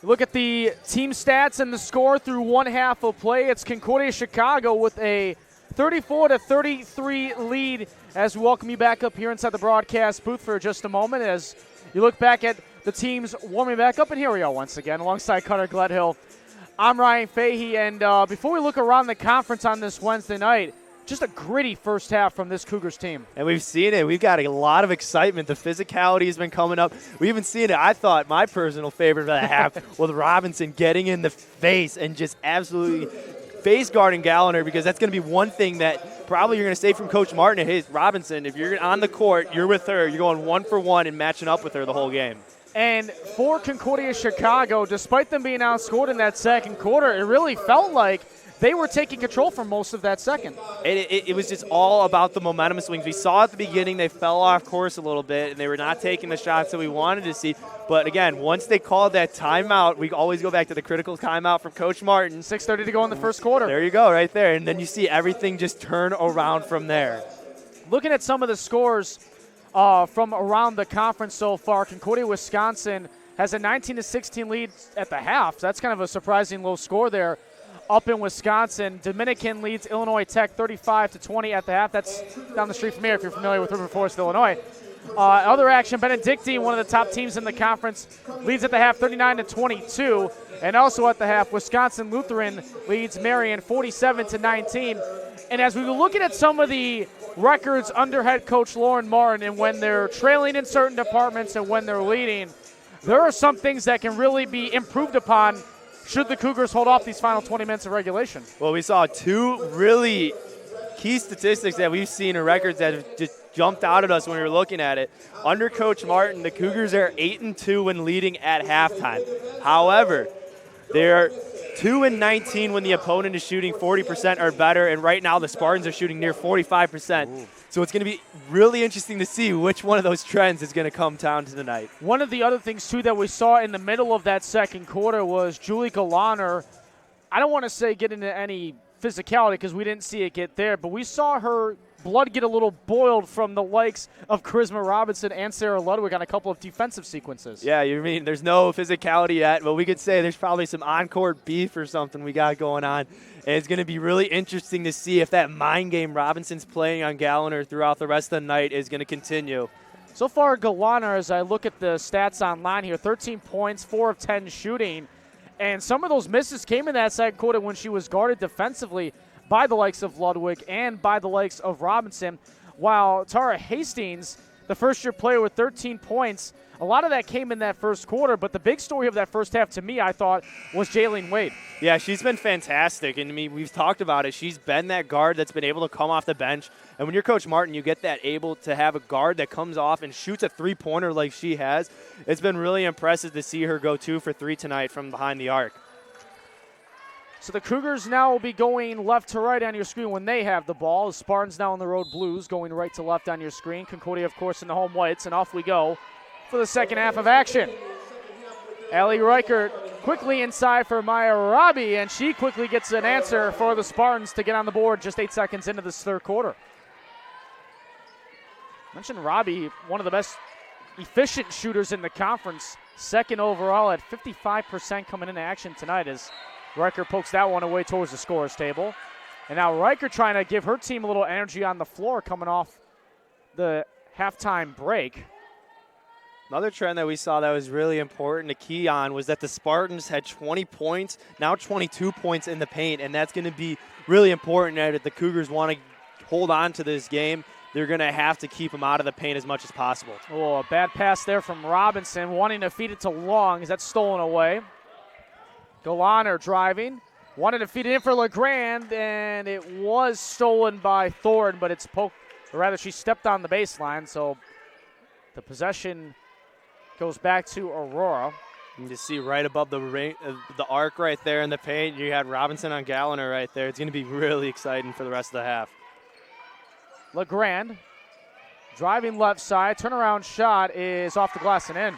Look at the team stats and the score through one half of play. It's Concordia Chicago with a 34-33 lead as we welcome you back up here inside the broadcast booth for just a moment as you look back at the teams warming back up. And here we are once again alongside Cutter Gledhill. I'm Ryan Fahey, and before we look around the conference on this Wednesday night, just a gritty first half from this Cougars team. And we've seen it. We've got a lot of excitement. The physicality has been coming up. We even seen it. I thought my personal favorite of the half was Robinson getting in the face and just absolutely face guarding Galliner, because that's going to be one thing that probably you're going to say from Coach Martin. Hey, Robinson, if you're on the court, you're with her. You're going 1-for-1 and matching up with her the whole game. And for Concordia Chicago, despite them being outscored in that second quarter, it really felt like they were taking control for most of that second. It was just all about the momentum swings. We saw at the beginning they fell off course a little bit, and they were not taking the shots that we wanted to see. But, again, once they called that timeout, we always go back to the critical timeout from Coach Martin. 6:30 to go in the first quarter. There you go, right there. And then you see everything just turn around from there. Looking at some of the scores from around the conference so far, Concordia, Wisconsin has a 19-16 lead at the half. That's kind of a surprising low score there. Up in Wisconsin, Dominican leads Illinois Tech 35-20 at the half. That's down the street from here if you're familiar with River Forest, Illinois. Other action, Benedictine, one of the top teams in the conference, leads at the half 39-22. And also at the half, Wisconsin Lutheran leads Marion 47-19. And as we were looking at some of the records under head coach Lauren Martin, and when they're trailing in certain departments and when they're leading, there are some things that can really be improved upon should the Cougars hold off these final 20 minutes of regulation. Well, we saw two really key statistics that we've seen in records that have just jumped out at us when we were looking at it. Under Coach Martin, the Cougars are 8-2 when leading at halftime. However, they're 2-19 when the opponent is shooting 40% or better, and right now the Spartans are shooting near 45%. Ooh. So it's going to be really interesting to see which one of those trends is going to come down to tonight. One of the other things, too, that we saw in the middle of that second quarter was Julie Galaner. I don't want to say get into any physicality because we didn't see it get there, but we saw her blood get a little boiled from the likes of Charisma Robinson and Sarah Ludwig on a couple of defensive sequences. Yeah, you mean there's no physicality yet, but we could say there's probably some on-court beef or something we got going on. And it's going to be really interesting to see if that mind game Robinson's playing on Galliner throughout the rest of the night is going to continue. So far, Galaner, as I look at the stats online here, 13 points, 4 of 10 shooting. And some of those misses came in that second quarter when she was guarded defensively by the likes of Ludwig and by the likes of Robinson, while Tara Hastings, the first-year player with 13 points, a lot of that came in that first quarter, but the big story of that first half to me, I thought, was Jaylene Wade. Yeah, she's been fantastic, and I mean, we've talked about it. She's been that guard that's been able to come off the bench, and when you're Coach Martin, you get that able to have a guard that comes off and shoots a three-pointer like she has. It's been really impressive to see her go 2 for 3 tonight from behind the arc. So the Cougars now will be going left to right on your screen when they have the ball. The Spartans now in the road blues going right to left on your screen. Concordia, of course, in the home whites, and off we go for the second half of action. Allie Reichert quickly inside for Maya Robbie, and she quickly gets an answer for the Spartans to get on the board just 8 seconds into this third quarter. Mentioned Robbie, one of the best efficient shooters in the conference, second overall at 55% coming into action tonight as Reichert pokes that one away towards the scorer's table. And now Reichert trying to give her team a little energy on the floor coming off the halftime break. Another trend that we saw that was really important to key on was that the Spartans had 20 points, now 22 points in the paint, and that's going to be really important if the Cougars want to hold on to this game. They're going to have to keep them out of the paint as much as possible. Oh, a bad pass there from Robinson, wanting to feed it to Long. Is that stolen away? Galaner driving, wanted to feed it in for LeGrand, and it was stolen by Thornton, but it's poked, or rather she stepped on the baseline, so the possession goes back to Aurora. You can see right above the arc right there in the paint, you had Robinson on Galliner right there. It's going to be really exciting for the rest of the half. LeGrand driving left side, turnaround shot is off the glass and in.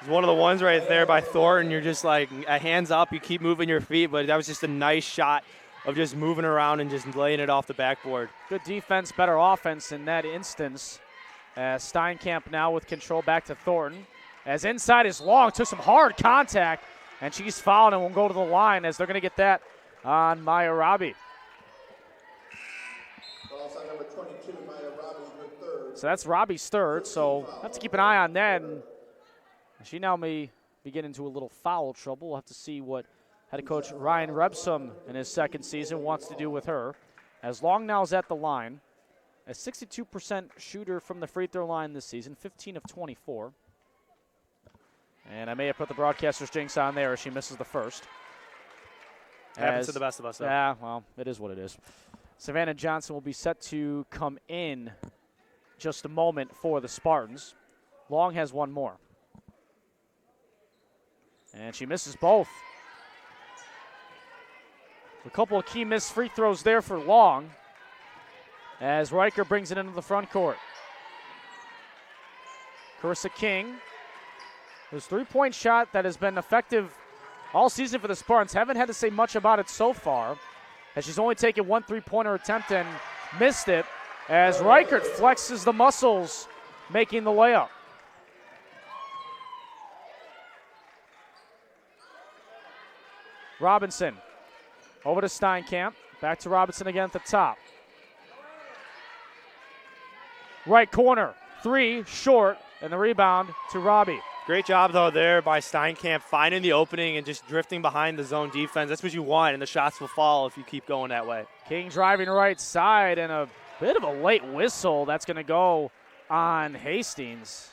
It's one of the ones right there by Thornton. You're just like, hands up, you keep moving your feet, but that was just a nice shot of just moving around and just laying it off the backboard. Good defense, better offense in that instance. Steinkamp now with control back to Thornton. As inside is Long, took some hard contact, and she's fouled and will go to the line as they're going to get that on Maya Robbie. Number 22, Maya Robbie, her third. So that's Robbie's third, so have to keep an eye on that. And she now may be getting into a little foul trouble. We'll have to see what head coach Ryan Rebsum in his second season wants to do with her. As Long now is at the line, a 62% shooter from the free throw line this season, 15 of 24. And I may have put the broadcaster's jinx on there as she misses the first. Happens to the best of us, though. Yeah, well, it is what it is. Savannah Johnson will be set to come in just a moment for the Spartans. Long has one more. And she misses both. A couple of key missed free throws there for Long as Riker brings it into the front court. Carissa King, whose three-point shot that has been effective all season for the Spartans. Haven't had to say much about it so far, as she's only taken one three-pointer attempt and missed it, as Reichert flexes the muscles, making the layup. Robinson over to Steinkamp. Back to Robinson again at the top. Right corner, three, short, and the rebound to Robbie. Great job, though, there by Steinkamp, finding the opening and just drifting behind the zone defense. That's what you want, and the shots will fall if you keep going that way. King driving right side, and a bit of a late whistle. That's going to go on Hastings.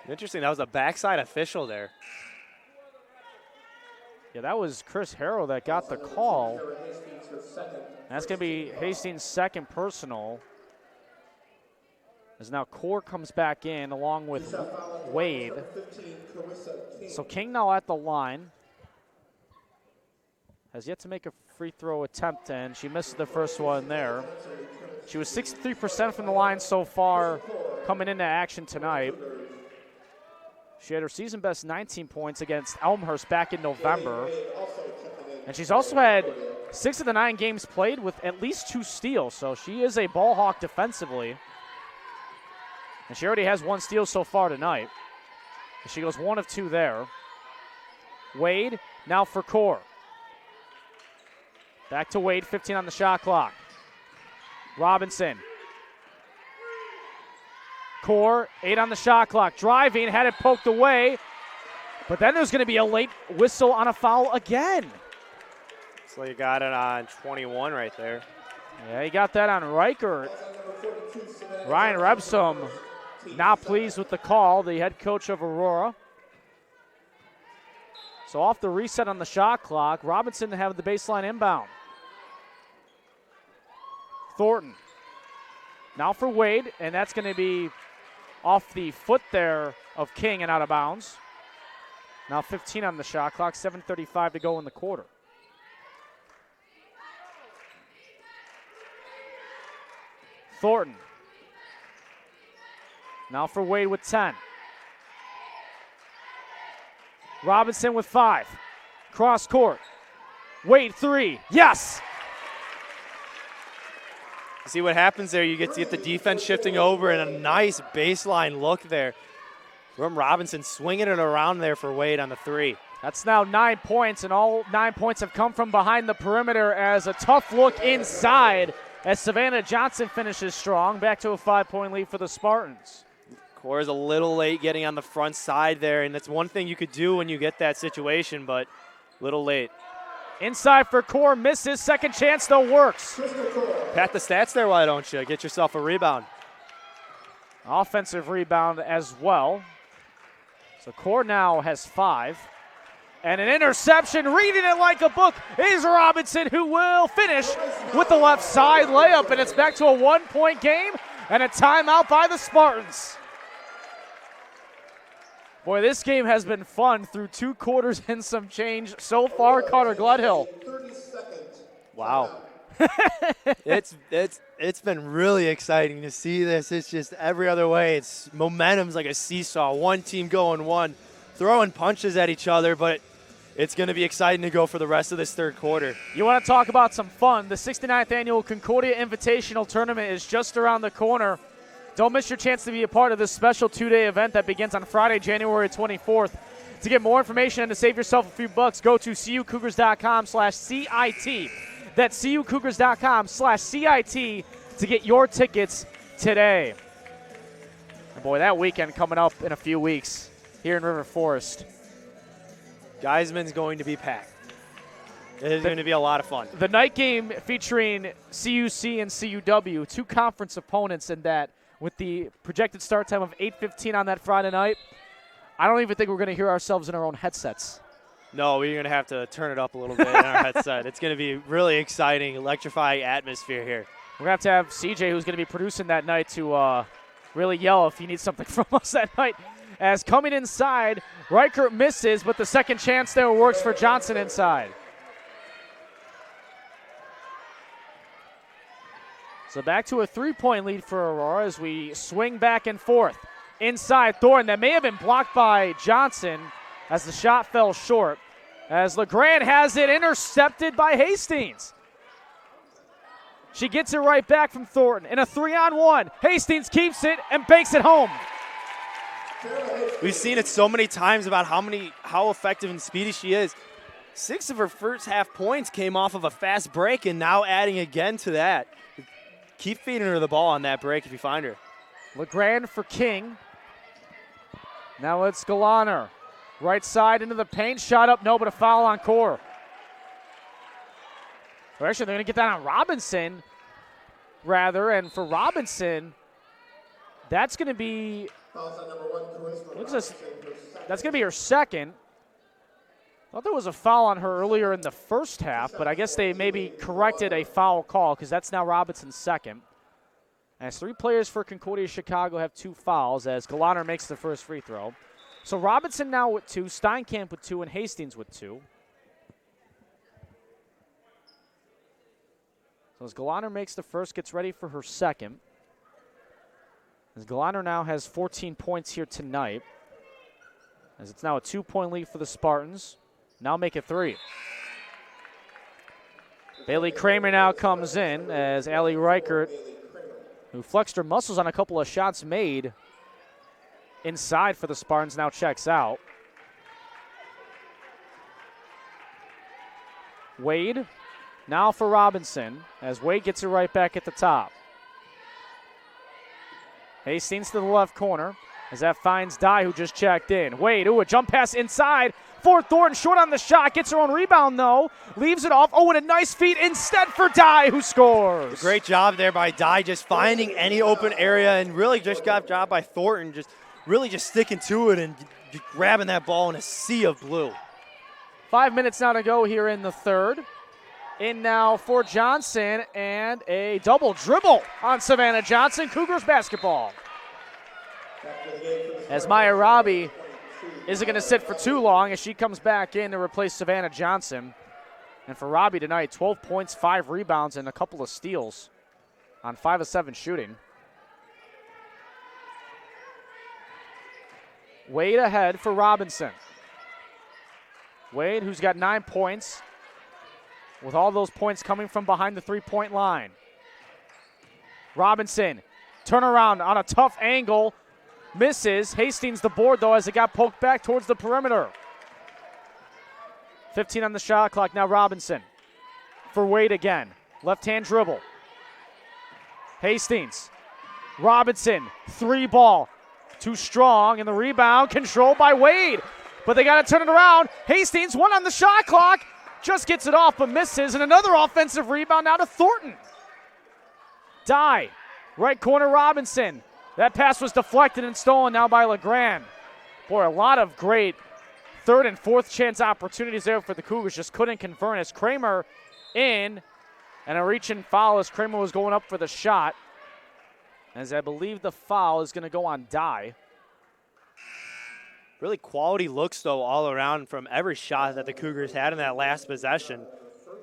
Interesting, that was a backside official there. Yeah, that was Chris Harrow that got the call. That's going to be Hastings' second personal. As now Core comes back in along with Wade. So King now at the line. Has yet to make a free throw attempt, and she missed the first one there. She was 63% from the line so far coming into action tonight. She had her season best 19 points against Elmhurst back in November. And she's also had 6 of the 9 games played with at least 2 steals, so she is a ball hawk defensively. And she already has 1 steal so far tonight. And she goes 1 of 2 there. Wade now for Core. Back to Wade, 15 on the shot clock. Robinson. Core, 8 on the shot clock. Driving, had it poked away. But then there's going to be a late whistle on a foul again. So you got it on 21 right there. Yeah, he got that on Reichert. Ryan Rebsum not pleased with the call, the head coach of Aurora. So off the reset on the shot clock, Robinson to have the baseline inbound. Thornton. Now for Wade, and that's going to be off the foot there of King and out of bounds. Now 15 on the shot clock, 7:35 to go in the quarter. Thornton. Now for Wade with 10. Robinson with 5. Cross court. Wade 3. Yes! See what happens there. You get to get the defense shifting over and a nice baseline look there from Robinson, swinging it around there for Wade on the 3. That's now 9 points, and all 9 points have come from behind the perimeter as a tough look inside as Savannah Johnson finishes strong. Back to a 5-point lead for the Spartans. Core is a little late getting on the front side there, and that's one thing you could do when you get that situation, but a little late. Inside for Core, misses. Second chance though works. Pat the stats there, why don't you? Get yourself a rebound. Offensive rebound as well. So Core now has 5. And an interception, reading it like a book, is Robinson, who will finish with the left side layup. And it's back to a 1-point game and a timeout by the Spartans. Boy, this game has been fun through 2 quarters and some change so far, Carter Gledhill. Wow. It's been really exciting to see this. It's just every other way. It's momentum's like a seesaw. One team going one, throwing punches at each other, but it's going to be exciting to go for the rest of this third quarter. You want to talk about some fun? The 69th annual Concordia Invitational Tournament is just around the corner Don't miss your chance to be a part of this special 2-day event that begins on Friday, January 24th. To get more information and to save yourself a few bucks, go to cucougars.com/CIT. That's cucougars.com/CIT to get your tickets today. And boy, that weekend coming up in a few weeks here in River Forest. Geiseman's going to be packed. It is going to be a lot of fun. The night game featuring CUC and CUW, two conference opponents in that, with the projected start time of 8:15 on that Friday night. I don't even think we're going to hear ourselves in our own headsets. No, we're going to have to turn it up a little bit in our headset. It's going to be really exciting, electrifying atmosphere here. We're going to have CJ, who's going to be producing that night, to really yell if he needs something from us that night. As coming inside, Reichert misses, but the second chance there works for Johnson inside. So back to a 3-point lead for Aurora as we swing back and forth. Inside, Thornton, that may have been blocked by Johnson as the shot fell short. As LeGrand has it intercepted by Hastings. She gets it right back from Thornton in a 3-on-1. Hastings keeps it and banks it home. We've seen it so many times about how effective and speedy she is. 6 of her first half points came off of a fast break, and now adding again to that. Keep feeding her the ball on that break if you find her. LeGrand for King. Now it's Galaner. Right side into the paint. Shot up, no, but a foul on Core. Or actually, they're going to get that on Robinson, rather. And for Robinson, that's going to be, that's going to be her second. I thought there was a foul on her earlier in the first half, but I guess they maybe corrected a foul call because that's now Robinson's second. As 3 players for Concordia Chicago have 2 fouls as Galaner makes the first free throw. So Robinson now with 2, Steinkamp with 2, and Hastings with 2. So as Galaner makes the first, gets ready for her second. As Galaner now has 14 points here tonight. As it's now a 2-point lead for the Spartans. Now make it 3. Bailey Kramer now comes in as Allie Reichert, who flexed her muscles on a couple of shots made inside for the Spartans, now checks out. Wade now for Robinson as Wade gets it right back at the top. Hastings to the left corner as that finds Dye, who just checked in. Wade, a jump pass inside for Thornton, short on the shot, gets her own rebound though, leaves it off. Oh, and a nice feed instead for Dye, who scores. Great job there by Dye, just finding any open area, and really just got a job by Thornton, just sticking to it and grabbing that ball in a sea of blue. 5 minutes now to go here in the third. In now for Johnson, and a double dribble on Savannah Johnson. Cougars basketball. As Maya Robbie isn't going to sit for too long as she comes back in to replace Savannah Johnson. And for Robbie tonight, 12 points, 5 rebounds, and a couple of steals on 5 of 7 shooting. Wade ahead for Robinson. Wade, who's got 9 points, with all those points coming from behind the 3-point line. Robinson, turnaround on a tough angle, misses. Hastings the board, though, as it got poked back towards the perimeter. 15 on the shot clock. Now Robinson for Wade again. Left-hand dribble. Hastings. Robinson, 3-ball. Too strong, and the rebound controlled by Wade. But they got to turn it around. Hastings, 1 on the shot clock. Just gets it off but misses, and another offensive rebound now to Thornton. Dye, right corner Robinson. That pass was deflected and stolen now by LeGrand. Boy, a lot of great third and fourth chance opportunities there for the Cougars. Just couldn't convert as Kramer in, and a reach-in foul as Kramer was going up for the shot. As I believe the foul is going to go on Dye. Really quality looks, though, all around from every shot that the Cougars had in that last possession.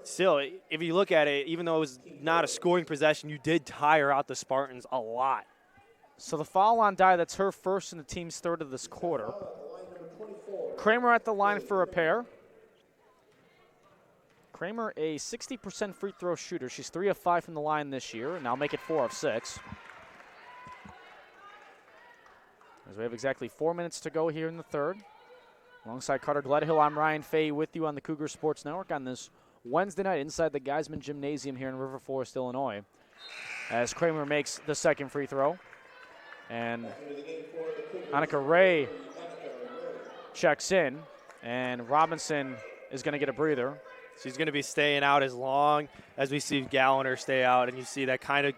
Still, if you look at it, even though it was not a scoring possession, you did tire out the Spartans a lot. So the foul on Dye, that's her first and the team's third of this quarter. Kramer at the line for a pair. Kramer, a 60% free throw shooter. She's 3 of 5 from the line this year, and now make it 4 of 6. As we have exactly 4 minutes to go here in the third. Alongside Carter Gledhill, I'm Ryan Fay with you on the Cougar Sports Network on this Wednesday night inside the Geiseman Gymnasium here in River Forest, Illinois. As Kramer makes the second free throw. And Annika Ray checks in, and Robinson is going to get a breather. She's going to be staying out as long as we see Galliner stay out, and you see that kind of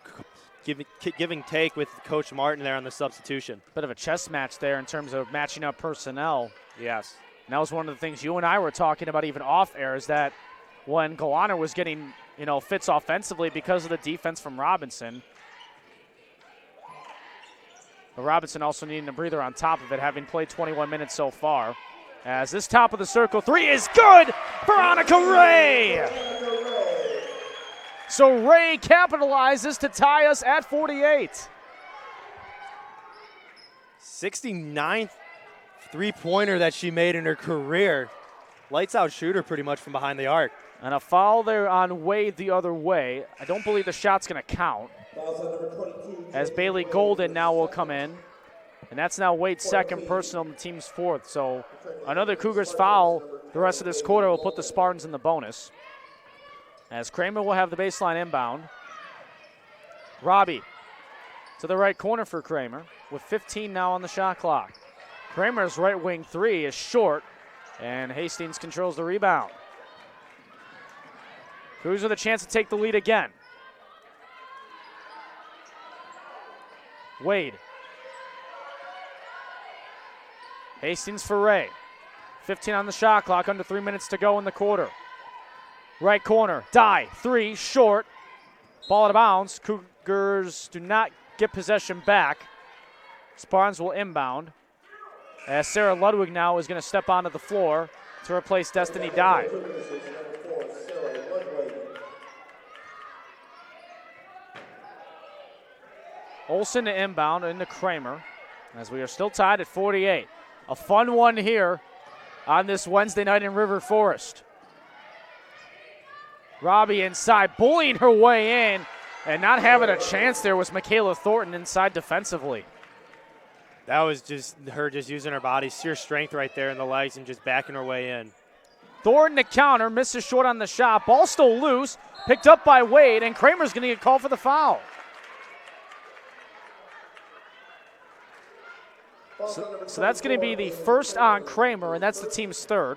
giving take with Coach Martin there on the substitution. Bit of a chess match there in terms of matching up personnel. Yes. And that was one of the things you and I were talking about even off air, is that when Galliner was getting, fits offensively because of the defense from Robinson. But Robinson also needing a breather on top of it, having played 21 minutes so far. As this top of the circle three is good for Annika Ray. So Ray capitalizes to tie us at 48. 69th three-pointer that she made in her career. Lights out shooter pretty much from behind the arc. And a foul there on Wade the other way. I don't believe the shot's going to count. As Bailey Golden now will come in. And that's now Wade's second personal and the team's fourth. So another Cougars foul the rest of this quarter will put the Spartans in the bonus. As Kramer will have the baseline inbound. Robbie to the right corner for Kramer with 15 now on the shot clock. Kramer's right wing three is short, and Hastings controls the rebound. Cougars with a chance to take the lead again. Wade. Hastings for Ray. 15 on the shot clock, under 3 minutes to go in the quarter. Right corner, Dye, three, short. Ball out of bounds. Cougars do not get possession back. Spartans will inbound. As Sarah Ludwig now is going to step onto the floor to replace Destiny Dye. Olsen to inbound into Kramer as we are still tied at 48. A fun one here on this Wednesday night in River Forest. Robbie inside, bullying her way in, and not having a chance there was Michaela Thornton inside defensively. That was just her just using her body, sheer strength right there in the legs and just backing her way in. Thornton to counter, misses short on the shot. Ball still loose, picked up by Wade, and Kramer's going to get called for the foul. So that's going to be the first on Kramer, and that's the team's third.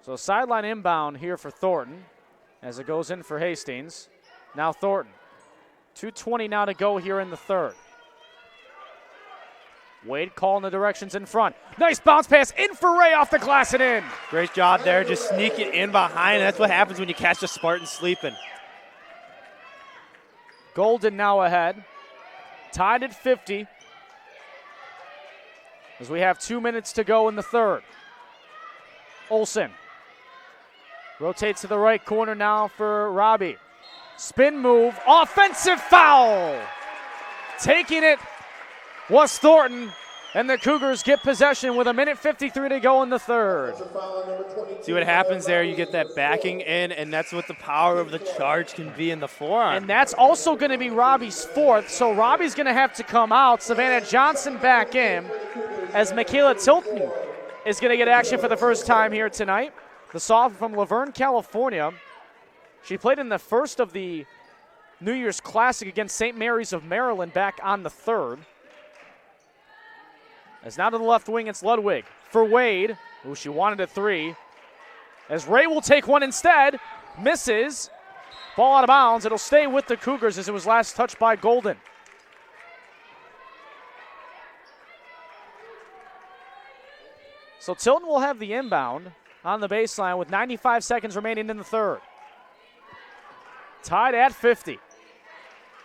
So sideline inbound here for Thornton as it goes in for Hastings. Now Thornton. 2:20 now to go here in the third. Wade calling the directions in front. Nice bounce pass in for Ray off the glass and in. Great job there, just sneaking in behind. That's what happens when you catch a Spartan sleeping. Golden now ahead. Tied at 50. As we have 2 minutes to go in the third. Olsen. Rotates to the right corner now for Robbie. Spin move, offensive foul. Taking it was Thornton, and the Cougars get possession with 1:53 to go in the third. See what happens there, you get that backing in, and that's what the power of the charge can be in the forearm. And that's also going to be Robbie's fourth, so Robbie's going to have to come out. Savannah Johnson back in, as Michaela Tilton is going to get action for the first time here tonight. The sophomore from Laverne, California. She played in the first of the New Year's Classic against St. Mary's of Maryland back on the third. As now to the left wing, it's Ludwig for Wade. Ooh, she wanted a three. As Ray will take one instead. Misses. Ball out of bounds. It'll stay with the Cougars as it was last touched by Golden. So Tilton will have the inbound on the baseline with 95 seconds remaining in the third. Tied at 50.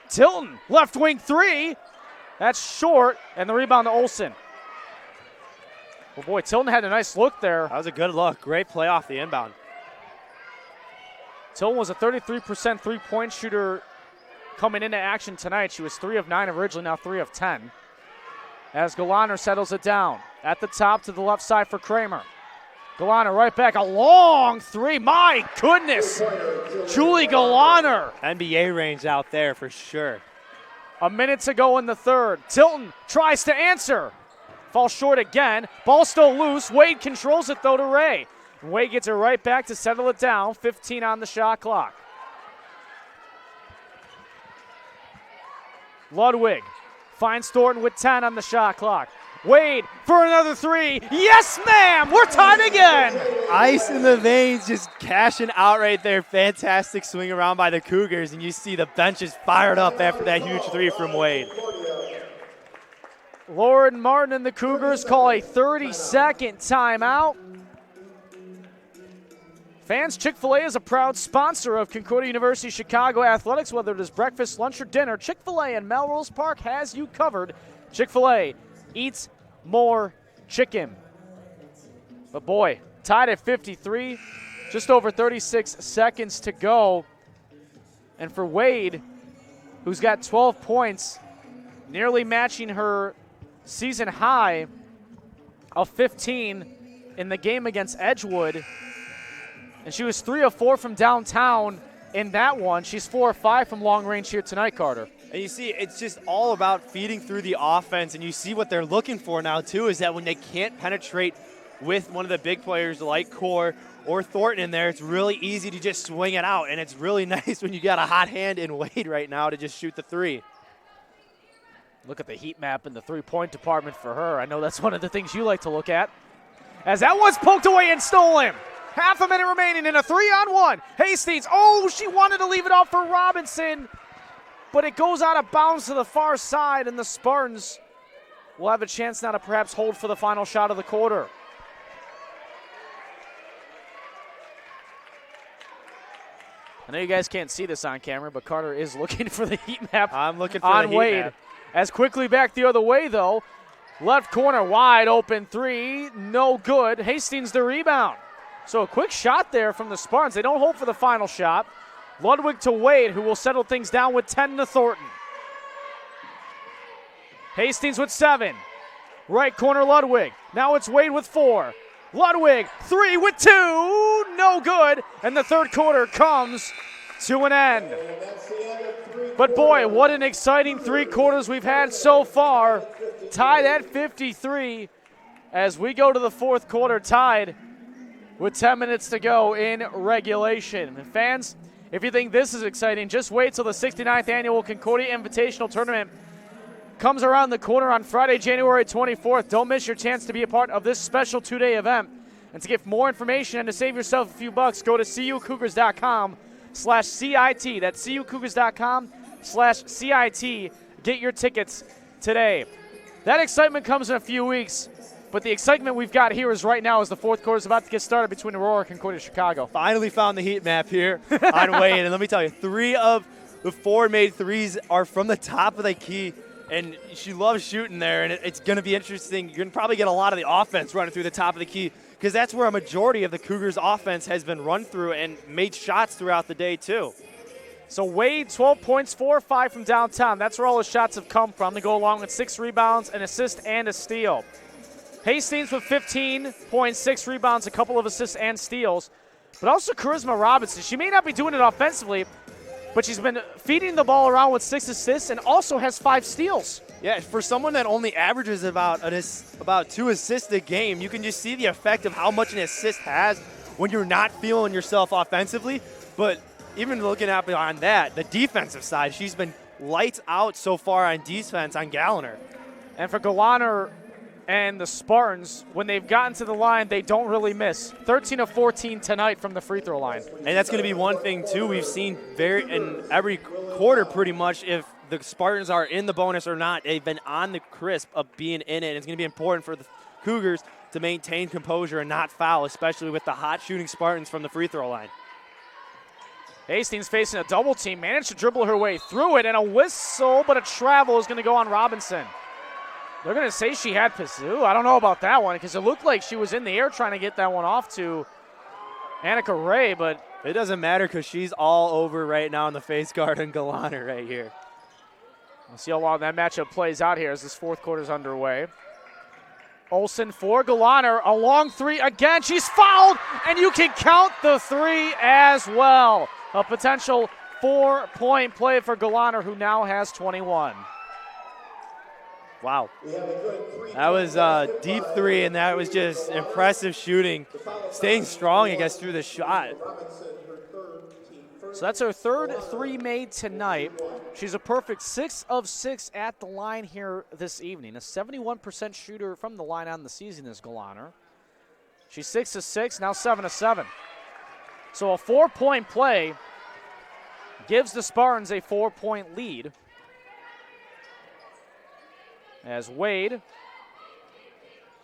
Tilton, left wing three. That's short, and the rebound to Olsen. Well, boy, Tilton had a nice look there. That was a good look. Great play off the inbound. Tilton was a 33% three-point shooter coming into action tonight. She was 3 of 9 originally, now 3 of 10. As Galaner settles it down. At the top to the left side for Kramer. Galaner right back, a long three. My goodness, Julie Galaner. NBA range out there for sure. A minute to go in the third. Tilton tries to answer. Falls short again. Ball still loose. Wade controls it though to Ray. Wade gets it right back to settle it down. 15 on the shot clock. Ludwig finds Thornton with 10 on the shot clock. Wade for another three. Yes, ma'am. We're tied again. Ice in the veins, just cashing out right there. Fantastic swing around by the Cougars, and you see the bench is fired up after that huge three from Wade. Lauren Martin and the Cougars call a 30-second timeout. Fans, Chick-fil-A is a proud sponsor of Concordia University Chicago athletics. Whether it is breakfast, lunch, or dinner, Chick-fil-A in Melrose Park has you covered. Chick-fil-A eats more chicken. But boy, tied at 53, just over 36 seconds to go. And for Wade, who's got 12 points, nearly matching her season high of 15 in the game against Edgewood. And she was 3 of 4 from downtown in that one. She's 4 of 5 from long range here tonight, Carter. And you see, it's just all about feeding through the offense, and you see what they're looking for now, too, is that when they can't penetrate with one of the big players like Core or Thornton in there, it's really easy to just swing it out, and it's really nice when you got a hot hand in Wade right now to just shoot the three. Look at the heat map in the three-point department for her. I know that's one of the things you like to look at. As that one's poked away and stolen. Half a minute remaining in a 3-on-1. Hastings, oh, she wanted to leave it off for Robinson, but it goes out of bounds to the far side, and the Spartans will have a chance now to perhaps hold for the final shot of the quarter. I know you guys can't see this on camera, but Carter is looking for the heat map. I'm looking for on the heat Wade. map. As quickly back the other way, though. Left corner, wide open three, no good. Hastings the rebound. So a quick shot there from the Spartans. They don't hold for the final shot. Ludwig to Wade, who will settle things down with 10 to Thornton. Hastings with 7. Right corner, Ludwig. Now it's Wade with 4. Ludwig, 3 with 2, no good. And the third quarter comes to an end. But boy, what an exciting 3 quarters we've had so far. Tied at 53 as we go to the fourth quarter, tied with 10 minutes to go in regulation. And fans, if you think this is exciting, just wait till the 69th annual Concordia Invitational Tournament comes around the corner on Friday, January 24th. Don't miss your chance to be a part of this special 2-day event. And to get more information and to save yourself a few bucks, go to cucougars.com/CIT. That's cucougars.com/CIT. Get your tickets today. That excitement comes in a few weeks, but the excitement we've got here is right now as the fourth quarter is about to get started between Aurora and Concordia Chicago. Finally found the heat map here on Wade, and let me tell you, 3 of the 4 made threes are from the top of the key, and she loves shooting there, and it's going to be interesting. You're going to probably get a lot of the offense running through the top of the key because that's where a majority of the Cougars' offense has been run through and made shots throughout the day, too. So Wade, 12 points, 4 or 5 from downtown. That's where all his shots have come from. They go along with 6 rebounds, an assist, and a steal. Hastings with 15 points, 6 rebounds, a couple of assists and steals. But also Charisma Robinson. She may not be doing it offensively, but she's been feeding the ball around with 6 assists and also has 5 steals. Yeah, for someone that only averages about 2 assists a game, you can just see the effect of how much an assist has when you're not feeling yourself offensively. But even looking at beyond that, the defensive side, she's been lights out so far on defense on Galliner. And for Galaner and the Spartans, when they've gotten to the line, they don't really miss. 13 of 14 tonight from the free throw line. And that's going to be one thing, too, we've seen in every quarter pretty much if the Spartans are in the bonus or not. They've been on the crisp of being in it. It's going to be important for the Cougars to maintain composure and not foul, especially with the hot shooting Spartans from the free throw line. Hastings facing a double team, managed to dribble her way through it, and a whistle, but a travel is going to go on Robinson. They're going to say she had Pazoo. I don't know about that one because it looked like she was in the air trying to get that one off to Annika Ray, but it doesn't matter because she's all over right now in the face guard and Galaner right here. We'll see how long that matchup plays out here as this fourth quarter is underway. Olsen for Galaner, a long three again. She's fouled, and you can count the three as well. A potential 4-point play for Galaner, who now has 21. Wow. That was a deep three, and that was just impressive shooting. Staying strong, I guess, through the shot. So that's her third three made tonight. She's a perfect 6 of 6 at the line here this evening. A 71% shooter from the line on the season is Galaner. She's 6 of 6, now 7 of 7. So a 4-point play gives the Spartans a 4-point lead. As Wade,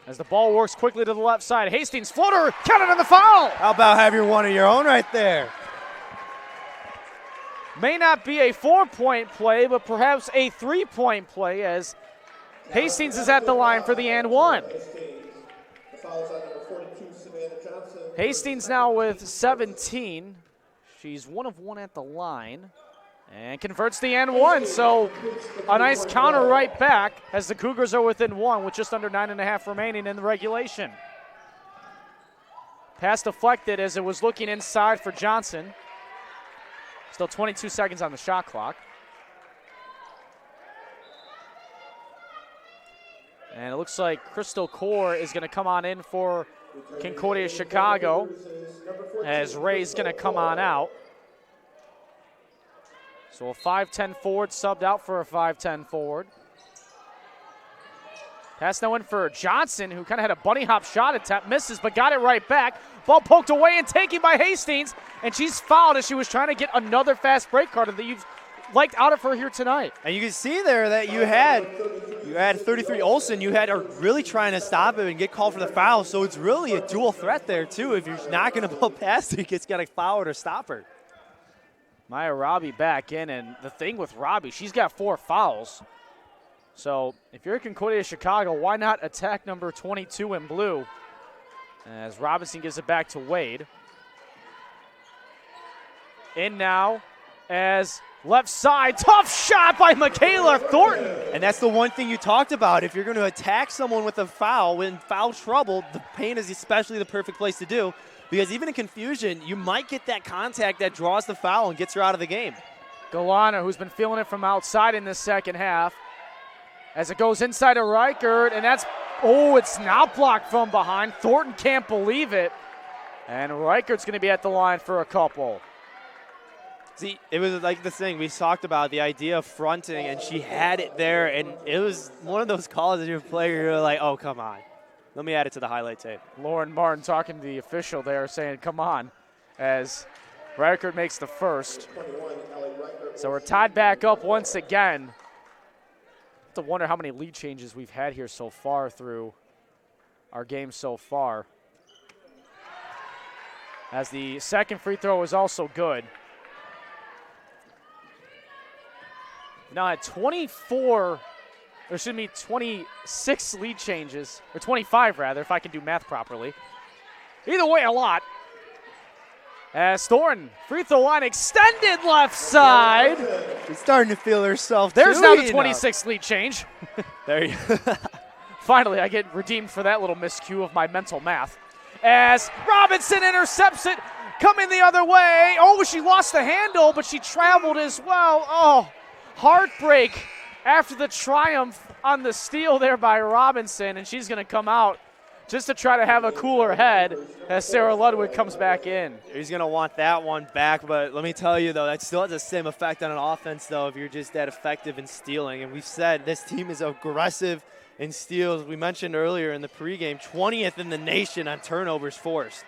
as the ball works quickly to the left side, Hastings floater, counted on the foul. How about having one of your own right there? May not be a 4-point play, but perhaps a 3-point play as Hastings is at the line for the and one. Hastings now with 17. She's 1 of 1 at the line and converts the and one. So a nice counter right back as the Cougars are within 1 with just under 9.5 remaining in the regulation. Pass deflected as it was looking inside for Johnson. Still 22 seconds on the shot clock. And it looks like Crystal Core is going to come on in for Concordia Chicago as Ray's going to come on out. So a 5'10 forward subbed out for a 5'10 forward. Pass now in for Johnson, who kind of had a bunny hop shot attempt, misses, but got it right back. Ball poked away and taken by Hastings, and she's fouled as she was trying to get another fast break card that you've liked out of her here tonight. And you can see there that you had 33 Olsen. You had her really trying to stop it and get called for the foul, so it's really a dual threat there, too. If you're not going to pull past it, it's got to foul her or stop her. Maya Robbie back in, and the thing with Robbie, she's got 4 fouls. So if you're Concordia Chicago, why not attack number 22 in blue? As Robinson gives it back to Wade. In now as left side, tough shot by Michaela Thornton. And that's the one thing you talked about. If you're going to attack someone with a foul, in foul trouble, the paint is especially the perfect place to do. Because even in confusion, you might get that contact that draws the foul and gets her out of the game. Galana, who's been feeling it from outside in this second half. As it goes inside to Reichert, and that's, it's not blocked from behind. Thornton can't believe it. And Reichert's going to be at the line for a couple. See, it was like the thing we talked about, the idea of fronting, and she had it there, and it was one of those calls as your player, you're like, oh, come on. Let me add it to the highlight tape. Lauren Martin talking to the official there saying, come on, as Reichert makes the first. So we're tied back up once again. I have to wonder how many lead changes we've had here so far through our game so far. As the second free throw is also good. Now at 26 lead changes, or 25 rather, if I can do math properly. Either way, a lot. As Thornton, free throw line extended left side. She's starting to feel herself. There's now the 26 lead change. There you Finally, I get redeemed for that little miscue of my mental math. As Robinson intercepts it, coming the other way. Oh, she lost the handle, but she traveled as well. Oh, heartbreak after the triumph on the steal there by Robinson, and she's going to come out just to try to have a cooler head as Sarah Ludwig comes back in. He's going to want that one back, but let me tell you, though, that still has the same effect on an offense, though, if you're just that effective in stealing. And we've said this team is aggressive in steals. We mentioned earlier in the pregame, 20th in the nation on turnovers forced.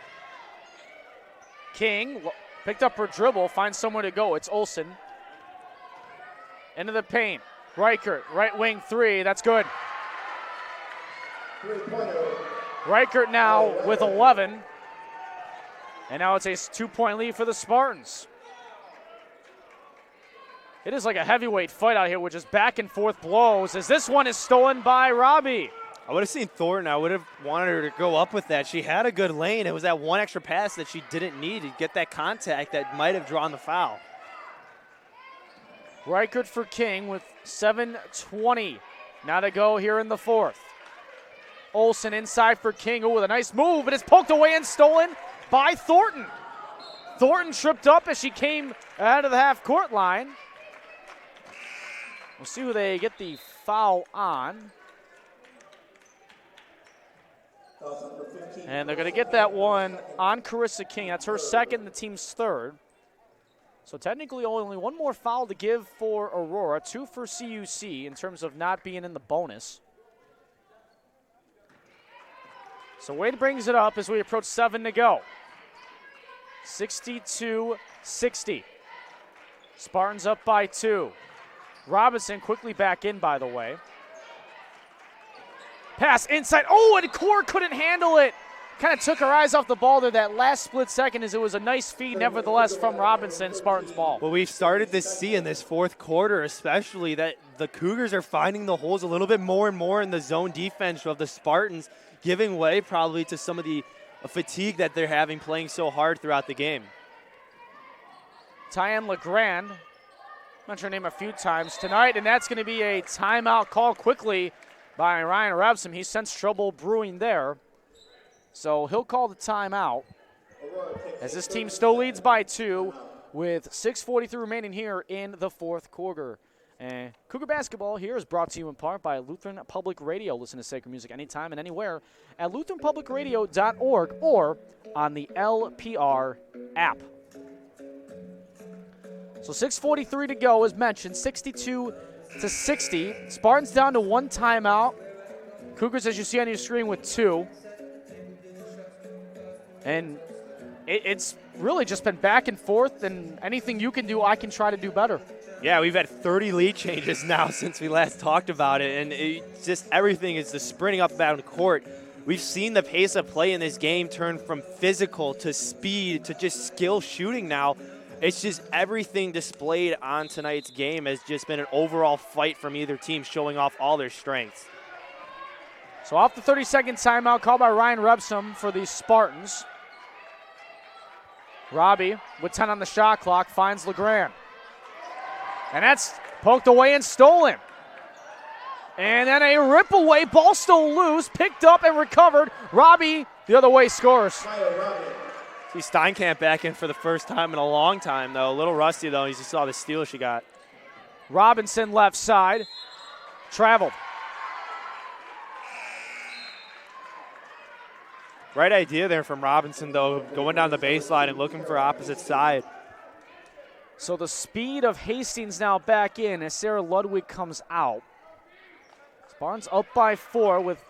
King picked up her dribble, finds somewhere to go. It's Olsen. Into the paint. Reichert, right wing three. That's good. Reichert now with 11. And now it's a 2-point lead for the Spartans. It is like a heavyweight fight out here with just back and forth blows as this one is stolen by Robbie. I would have seen Thornton. I would have wanted her to go up with that. She had a good lane. It was that one extra pass that she didn't need to get that contact that might have drawn the foul. Reichert for King with 7:20 now to go here in the fourth. Olsen inside for King. Ooh, with a nice move, but it's poked away and stolen by Thornton. Thornton tripped up as she came out of the half-court line. We'll see who they get the foul on. And they're going to get that one on Carissa King. That's her second, the team's third. So technically only one more foul to give for Aurora, 2 for CUC in terms of not being in the bonus. So Wade brings it up as we approach 7 to go. 62-60. Spartans up by 2. Robinson quickly back in, by the way. Pass inside. Oh, and Core couldn't handle it. Kind of took her eyes off the ball there that last split second as it was a nice feed, nevertheless, from Robinson, Spartans ball. Well, we've started to see in this fourth quarter especially that the Cougars are finding the holes a little bit more and more in the zone defense of the Spartans, giving way probably to some of the fatigue that they're having playing so hard throughout the game. Tyann LeGrand, mentioned her name a few times tonight, and that's going to be a timeout call quickly by Ryan Rebsam. He sensed trouble brewing there. So he'll call the timeout as this team still leads by 2 with 6:43 remaining here in the fourth quarter. And Cougar basketball here is brought to you in part by Lutheran Public Radio. Listen to sacred music anytime and anywhere at lutheranpublicradio.org or on the LPR app. So 6:43 to go, as mentioned, 62-60. Spartans down to 1 timeout. Cougars, as you see on your screen, with 2. And it's really just been back and forth, and anything you can do, I can try to do better. Yeah, we've had 30 lead changes now since we last talked about it, and it's just everything is just sprinting up and down the court. We've seen the pace of play in this game turn from physical to speed to just skill shooting now. It's just everything displayed on tonight's game has just been an overall fight from either team, showing off all their strengths. So off the 30-second timeout called by Ryan Rebsam for the Spartans. Robbie, with 10 on the shot clock, finds LeGrand. And that's poked away and stolen. And then a rip away, ball still loose, picked up and recovered. Robbie, the other way, scores. See Steinkamp back in for the first time in a long time, though. A little rusty, though. You saw the steal she got. Robinson left side, traveled. Right idea there from Robinson, though, going down the baseline and looking for opposite side. So the speed of Hastings now back in as Sarah Ludwig comes out. Spartans up by 4 with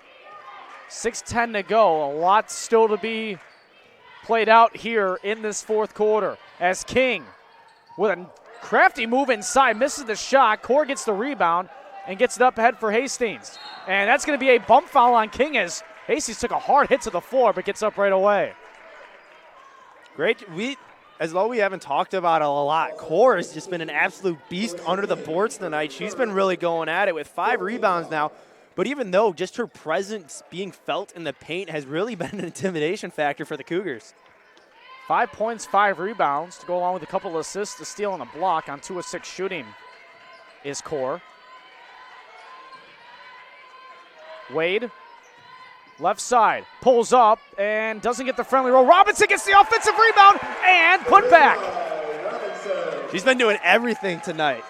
6:10 to go. A lot still to be played out here in this fourth quarter as King, with a crafty move inside, misses the shot. Core gets the rebound and gets it up ahead for Hastings. And that's going to be a bump foul on King as Hastings took a hard hit to the floor but gets up right away. Great. As though we haven't talked about it a lot, Core has just been an absolute beast under the boards tonight. She's been really going at it with 5 rebounds now. But even though just her presence being felt in the paint has really been an intimidation factor for the Cougars. 5 points, 5 rebounds to go along with a couple of assists, a steal, and a block on 2 of 6 shooting is Core. Wade, left side, pulls up and doesn't get the friendly roll. Robinson gets the offensive rebound and put back. She's been doing everything tonight.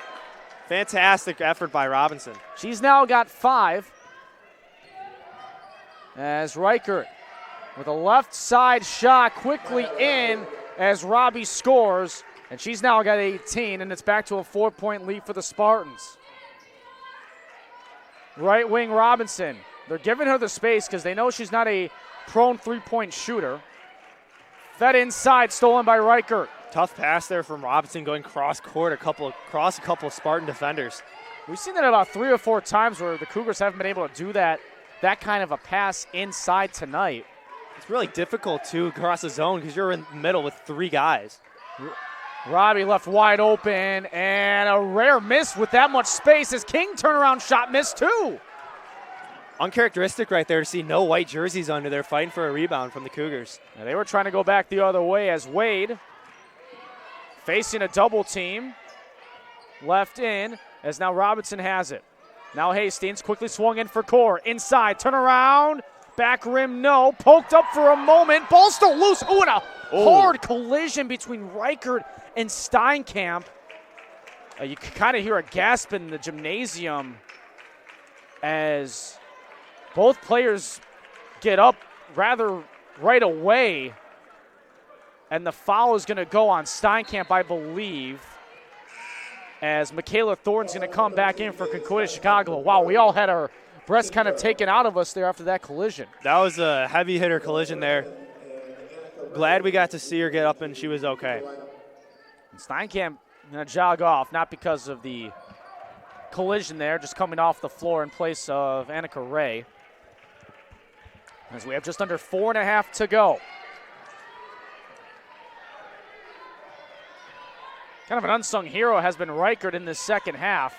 Fantastic effort by Robinson. She's now got 5 as Reichert with a left side shot quickly in as Robbie scores, and she's now got 18, and it's back to a 4-point lead for the Spartans. Right wing Robinson. They're giving her the space because they know she's not a prone 3-point shooter. Fed inside, stolen by Reichert. Tough pass there from Robinson going cross court, across a couple of Spartan defenders. We've seen that about 3 or 4 times where the Cougars haven't been able to do that kind of a pass inside tonight. It's really difficult to across the zone because you're in the middle with 3 guys. Robbie left wide open, and a rare miss with that much space as King turnaround shot missed too. Uncharacteristic right there to see no white jerseys under there fighting for a rebound from the Cougars. And they were trying to go back the other way as Wade facing a double team. Left in as now Robinson has it. Now Hastings quickly swung in for Core. Inside, turn around. Back rim, no. Poked up for a moment. Ball still loose. Ooh, and a hard collision between Reichert and Steinkamp. You can kind of hear a gasp in the gymnasium as both players get up rather right away. And the foul is going to go on Steinkamp, I believe, as Michaela Thornton's going to come back in for Concordia Chicago. Wow, we all had our breaths kind of taken out of us there after that collision. That was a heavy hitter collision there. Glad we got to see her get up and she was okay. And Steinkamp going to jog off, not because of the collision there, just coming off the floor in place of Annika Ray. As we have just under 4.5 to go. Kind of an unsung hero has been Reichert in this second half.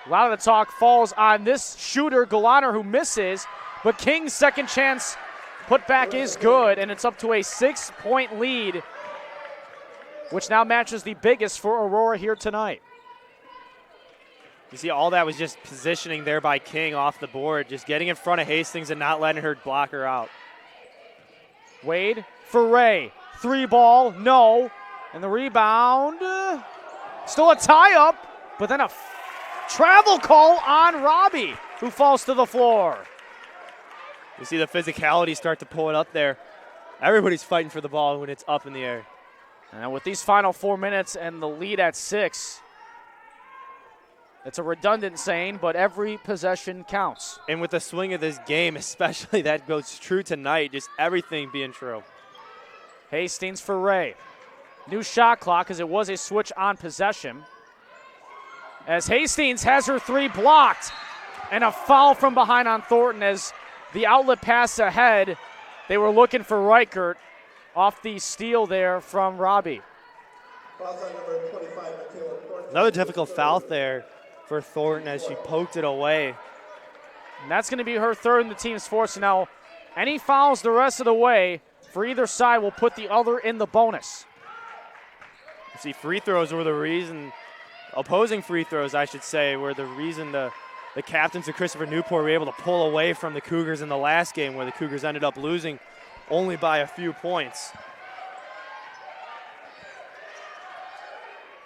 A lot of the talk falls on this shooter, Galaner, who misses, but King's second chance putback is good, and it's up to a 6-point lead, which now matches the biggest for Aurora here tonight. You see, all that was just positioning there by King off the board, just getting in front of Hastings and not letting her block her out. Wade for Ray. 3-ball, no. And the rebound, still a tie-up, but then a travel call on Robbie, who falls to the floor. You see the physicality start to pull it up there. Everybody's fighting for the ball when it's up in the air. And with these final 4 minutes and the lead at 6, it's a redundant saying, but every possession counts. And with the swing of this game, especially, that goes true tonight, just everything being true. Hastings for Ray. New shot clock as it was a switch on possession. As Hastings has her 3 blocked, and a foul from behind on Thornton as the outlet pass ahead. They were looking for Reichert off the steal there from Robbie. Another difficult foul there for Thornton as she poked it away. And that's going to be her third in the team's fourth. So now any fouls the rest of the way for either side will put the other in the bonus. You see, free throws were the reason, opposing free throws, I should say, were the reason the captains of Christopher Newport were able to pull away from the Cougars in the last game, where the Cougars ended up losing only by a few points.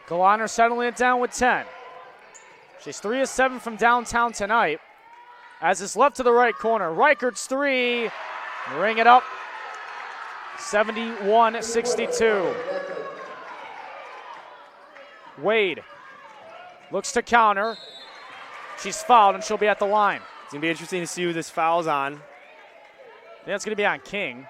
Galaner settling it down with 10. She's 3 of 7 from downtown tonight. As it's left to the right corner, Reichert's 3. Ring it up. 71-62. Wade looks to counter. She's fouled, and she'll be at the line. It's going to be interesting to see who this foul's on. Yeah, it's going to be on King.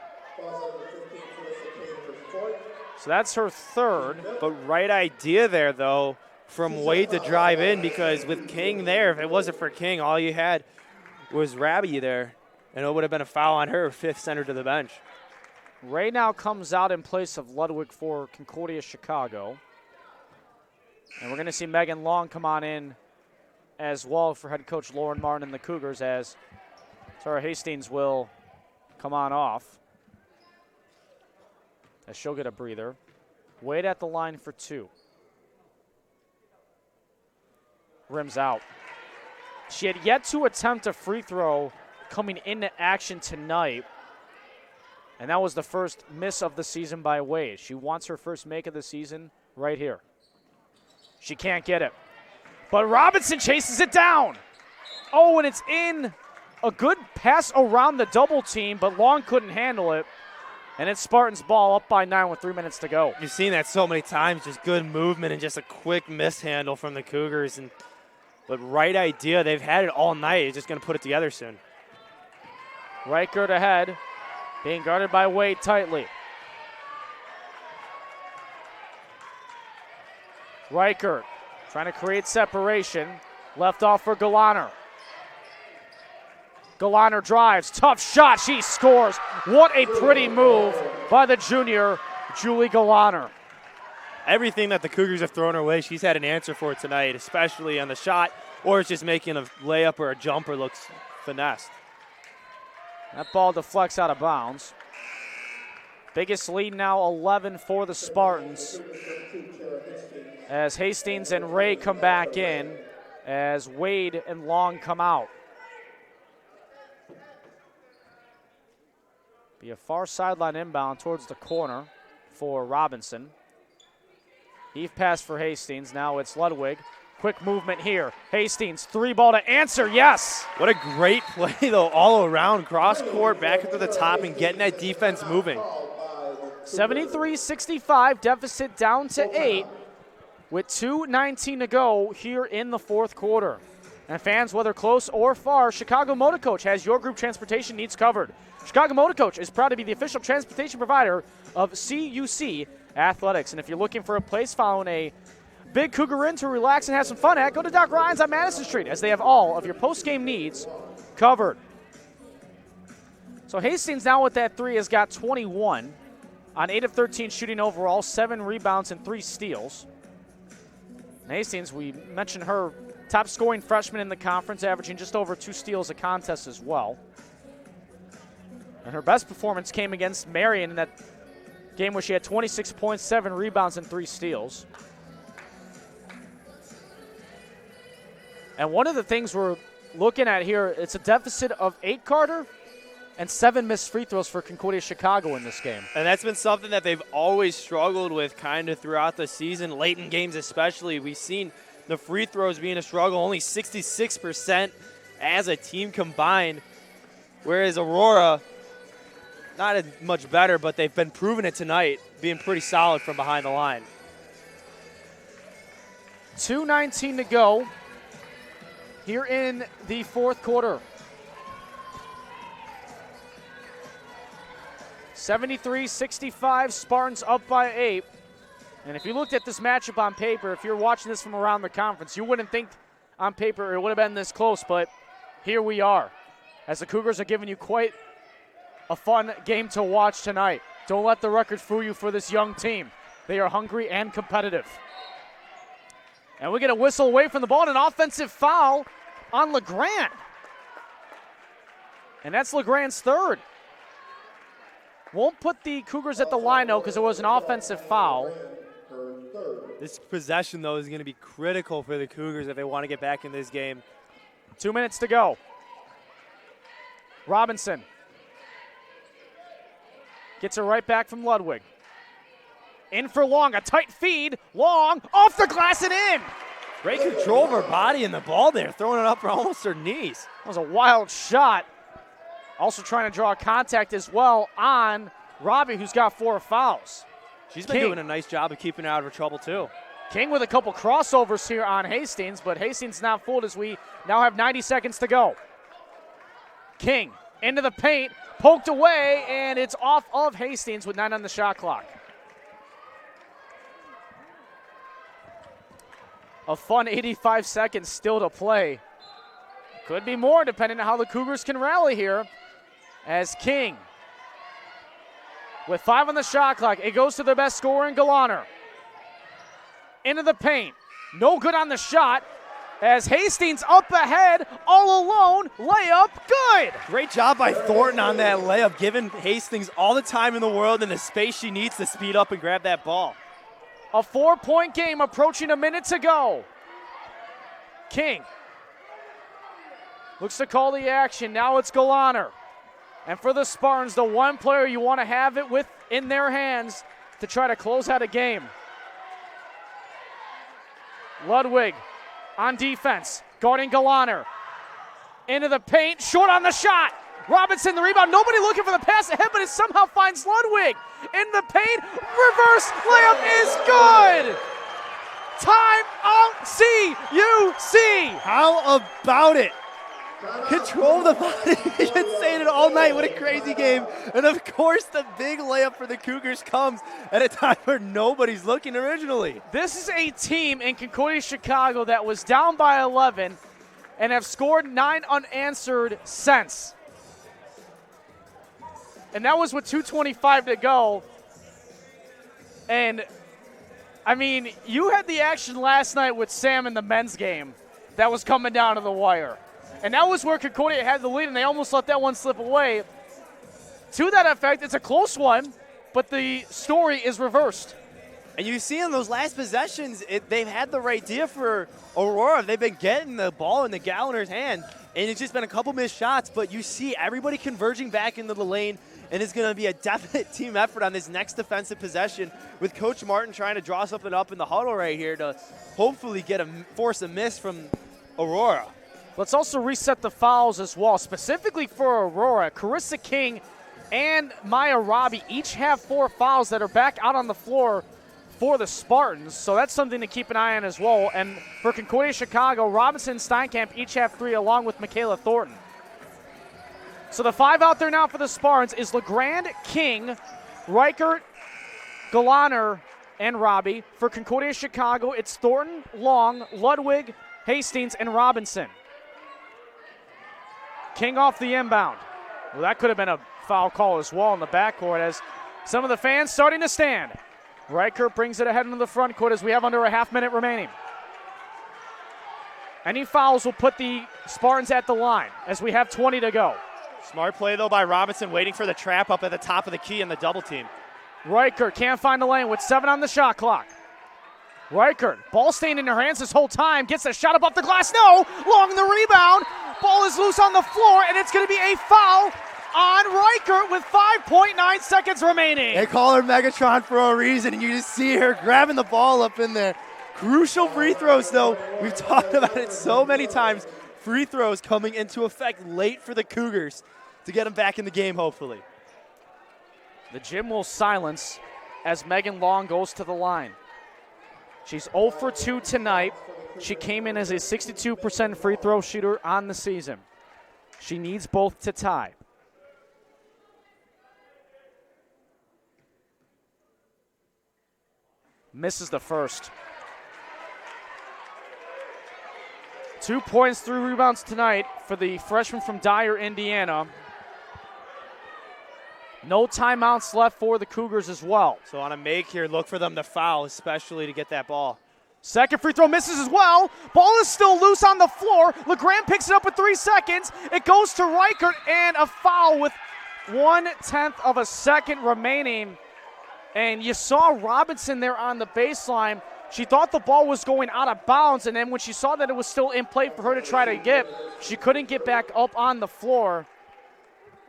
So that's her third. But right idea there, though, from Wade to drive in, because with King there, if it wasn't for King, all you had was Rabi there, and it would have been a foul on her, 5th center to the bench. Ray now comes out in place of Ludwig for Concordia Chicago. And we're going to see Megan Long come on in as well for head coach Lauren Martin and the Cougars, as Tara Hastings will come on off, as she'll get a breather. Wade at the line for 2. Rims out. She had yet to attempt a free throw coming into action tonight, and that was the first miss of the season by Wade. She wants her first make of the season right here. She can't get it. But Robinson chases it down. Oh, and it's in. A good pass around the double team, but Long couldn't handle it. And it's Spartans' ball, up by 9 with 3 minutes to go. You've seen that so many times, just good movement and just a quick mishandle from the Cougars. But right idea, they've had it all night. It's just going to put it together soon. Reichert ahead, being guarded by Wade tightly. Reichert trying to create separation. Left off for Galaner. Galaner drives. Tough shot. She scores. What a pretty move by the junior, Julie Galaner. Everything that the Cougars have thrown her way, she's had an answer for tonight, especially on the shot, or it's just making a layup or a jumper looks finessed. That ball deflects out of bounds. Biggest lead now 11 for the Spartans, as Hastings and Ray come back in, as Wade and Long come out. Be a far sideline inbound towards the corner for Robinson. Eve pass for Hastings. Now it's Ludwig. Quick movement here. Hastings, 3-ball to answer, yes! What a great play, though, all around. Cross court, back into the top, and getting that defense moving. 73-65, deficit down to 8 with 2:19 to go here in the fourth quarter. And fans, whether close or far, Chicago Motor Coach has your group transportation needs covered. Chicago Motor Coach is proud to be the official transportation provider of CUC Athletics. And if you're looking for a place following a big Cougar Inn to relax and have some fun at, go to Doc Ryan's on Madison Street, as they have all of your post-game needs covered. So Hastings now with that 3 has got 21 on 8 of 13 shooting overall, 7 rebounds and 3 steals. And Hastings, we mentioned her top scoring freshman in the conference, averaging just over 2 steals a contest as well. And her best performance came against Marion in that game where she had 26 points, 7 rebounds, and 3 steals. And one of the things we're looking at here, it's a deficit of 8, Carter, and 7 missed free throws for Concordia Chicago in this game. And that's been something that they've always struggled with kind of throughout the season, late in games especially. We've seen the free throws being a struggle, only 66% as a team combined, whereas Aurora, not as much better, but they've been proving it tonight, being pretty solid from behind the line. 2:19 to go here in the fourth quarter. 73-65, Spartans up by 8. And if you looked at this matchup on paper, if you're watching this from around the conference, you wouldn't think on paper it would have been this close, but here we are, as the Cougars are giving you quite a fun game to watch tonight. Don't let the record fool you for this young team. They are hungry and competitive. And we get a whistle away from the ball and an offensive foul on LeGrand. And that's LeGrand's 3rd. Won't put the Cougars at the line, though, because it was an offensive foul. This possession, though, is going to be critical for the Cougars if they want to get back in this game. 2 minutes to go. Robinson gets it right back from Ludwig. In for Long, a tight feed. Long, off the glass and in. Great control of her body and the ball there, throwing it up for almost her knees. That was a wild shot. Also trying to draw contact as well on Robbie, who's got 4 fouls. She's been doing a nice job of keeping her out of trouble, too. King with a couple crossovers here on Hastings, but Hastings not fooled as we now have 90 seconds to go. King into the paint, poked away, and it's off of Hastings with 9 on the shot clock. A fun 85 seconds still to play. Could be more depending on how the Cougars can rally here. As King, with 5 on the shot clock, it goes to their best scorer in Galaner. Into the paint. No good on the shot. As Hastings up ahead, all alone, layup, good. Great job by Thornton on that layup, giving Hastings all the time in the world and the space she needs to speed up and grab that ball. A 4-point game approaching a minute to go. King looks to call the action. Now it's Galaner. And for the Spartans, the one player you want to have it with in their hands to try to close out a game. Ludwig on defense, guarding Galaner. Into the paint, short on the shot. Robinson the rebound, nobody looking for the pass ahead, but it somehow finds Ludwig. In the paint, reverse layup is good. Time out, CUC. How about it? Control the body. We've been saying it all night. What a crazy game. And of course, the big layup for the Cougars comes at a time where nobody's looking originally. This is a team in Concordia, Chicago that was down by 11 and have scored 9 unanswered since. And that was with 2:25 to go. And, I mean, you had the action last night with Sam in the men's game that was coming down to the wire. And that was where Concordia had the lead, and they almost let that one slip away. To that effect, it's a close one, but the story is reversed. And you see in those last possessions, they've had the right idea for Aurora. They've been getting the ball in the Gallagher's hand, and it's just been a couple missed shots, but you see everybody converging back into the lane and it's going to be a definite team effort on this next defensive possession with Coach Martin trying to draw something up in the huddle right here to hopefully force a miss from Aurora. Let's also reset the fouls as well, specifically for Aurora. Carissa King and Maya Robbie each have 4 fouls that are back out on the floor for the Spartans, so that's something to keep an eye on as well. And for Concordia Chicago, Robinson and Steinkamp each have 3, along with Michaela Thornton. So the 5 out there now for the Spartans is LeGrand, King, Reichert, Galaner, and Robbie. For Concordia Chicago, it's Thornton, Long, Ludwig, Hastings, and Robinson. King off the inbound. Well, that could have been a foul call as well in the backcourt as some of the fans starting to stand. Reichert brings it ahead into the front court as we have under a half-minute remaining. Any fouls will put the Spartans at the line as we have 20 to go. Smart play, though, by Robinson, waiting for the trap up at the top of the key in the double team. Reichert can't find the lane with 7 on the shot clock. Reichert, ball staying in her hands this whole time, gets a shot up off the glass. No! Long the rebound. Ball is loose on the floor, and it's going to be a foul on Reichert with 5.9 seconds remaining. They call her Megatron for a reason, and you just see her grabbing the ball up in there. Crucial free throws, though. We've talked about it so many times. Free throws coming into effect late for the Cougars to get them back in the game, hopefully. The gym will silence as Megan Long goes to the line. She's 0 for 2 tonight. She came in as a 62% free throw shooter on the season. She needs both to tie. Misses the first. 2 points, 3 rebounds tonight for the freshman from Dyer, Indiana. No timeouts left for the Cougars as well. So on a make here, look for them to foul, especially to get that ball. Second free throw misses as well. Ball is still loose on the floor. LeGrand picks it up with 3 seconds. It goes to Reichert, and a foul with 1/10 of a second remaining. And you saw Robinson there on the baseline. She thought the ball was going out of bounds, and then when she saw that it was still in play for her to try to get, she couldn't get back up on the floor,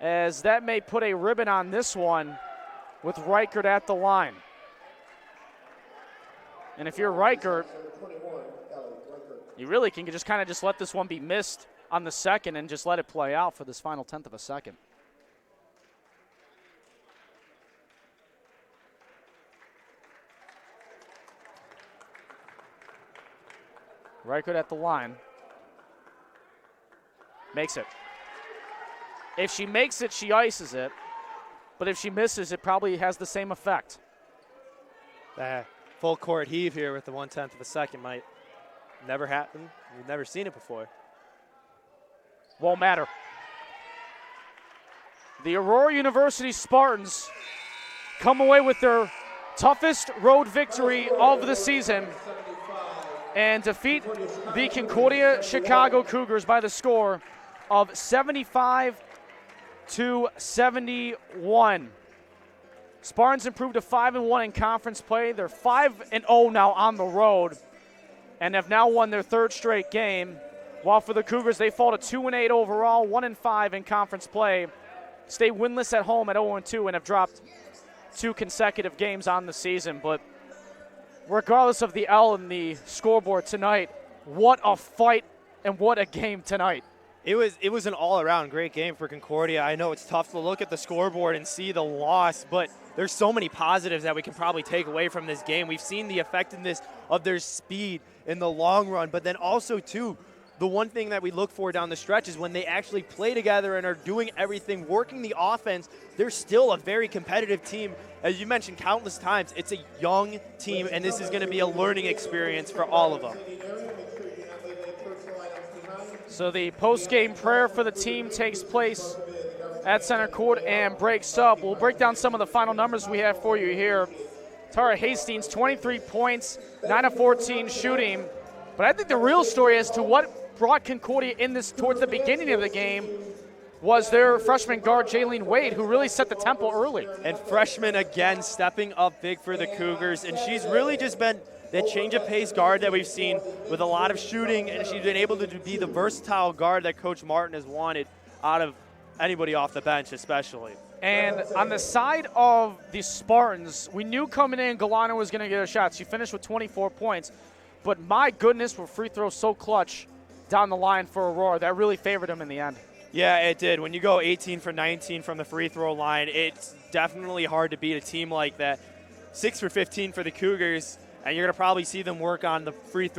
as that may put a ribbon on this one with Reichert at the line. And if you're Reichert, you really can just kind of just let this one be missed on the second and just let it play out for this final 10th of a second. Reichert at the line. Makes it. If she makes it, she ices it. But if she misses, it probably has the same effect. Full court heave here with the 1/10 of a second might never happen. We've never seen it before. Won't matter. The Aurora University Spartans come away with their toughest road victory of the season and defeat the Concordia Chicago Cougars by the score of 75-71. Spartans improved to 5-1 in conference play. They're 5-0 now on the road and have now won their 3rd straight game. While for the Cougars, they fall to 2-8 overall, 1-5 in conference play. Stay winless at home at 0-2 and have dropped 2 consecutive games on the season. But regardless of the L in the scoreboard tonight, what a fight and what a game tonight. It was an all-around great game for Concordia. I know it's tough to look at the scoreboard and see the loss, but there's so many positives that we can probably take away from this game. We've seen the effectiveness of their speed in the long run, but then also, too, the one thing that we look for down the stretch is when they actually play together and are doing everything, working the offense, they're still a very competitive team. As you mentioned countless times, it's a young team, and this is going to be a learning experience for all of them. So the post-game prayer for the team takes place at center court and breaks up. We'll break down some of the final numbers we have for you here. Tara Hastings, 23 points, 9 of 14 shooting. But I think the real story as to what brought Concordia in this towards the beginning of the game was their freshman guard, Jaylene Wade, who really set the tempo early. And freshman again stepping up big for the Cougars, and she's really just been that change of pace guard that we've seen with a lot of shooting, and she's been able to be the versatile guard that Coach Martin has wanted out of anybody off the bench especially. And on the side of the Spartans, we knew coming in Galano was going to get a shot. She finished with 24 points. But my goodness, were free throws so clutch down the line for Aurora. That really favored them in the end. Yeah, it did. When you go 18 for 19 from the free throw line, it's definitely hard to beat a team like that. 6 for 15 for the Cougars, and you're going to probably see them work on the free throw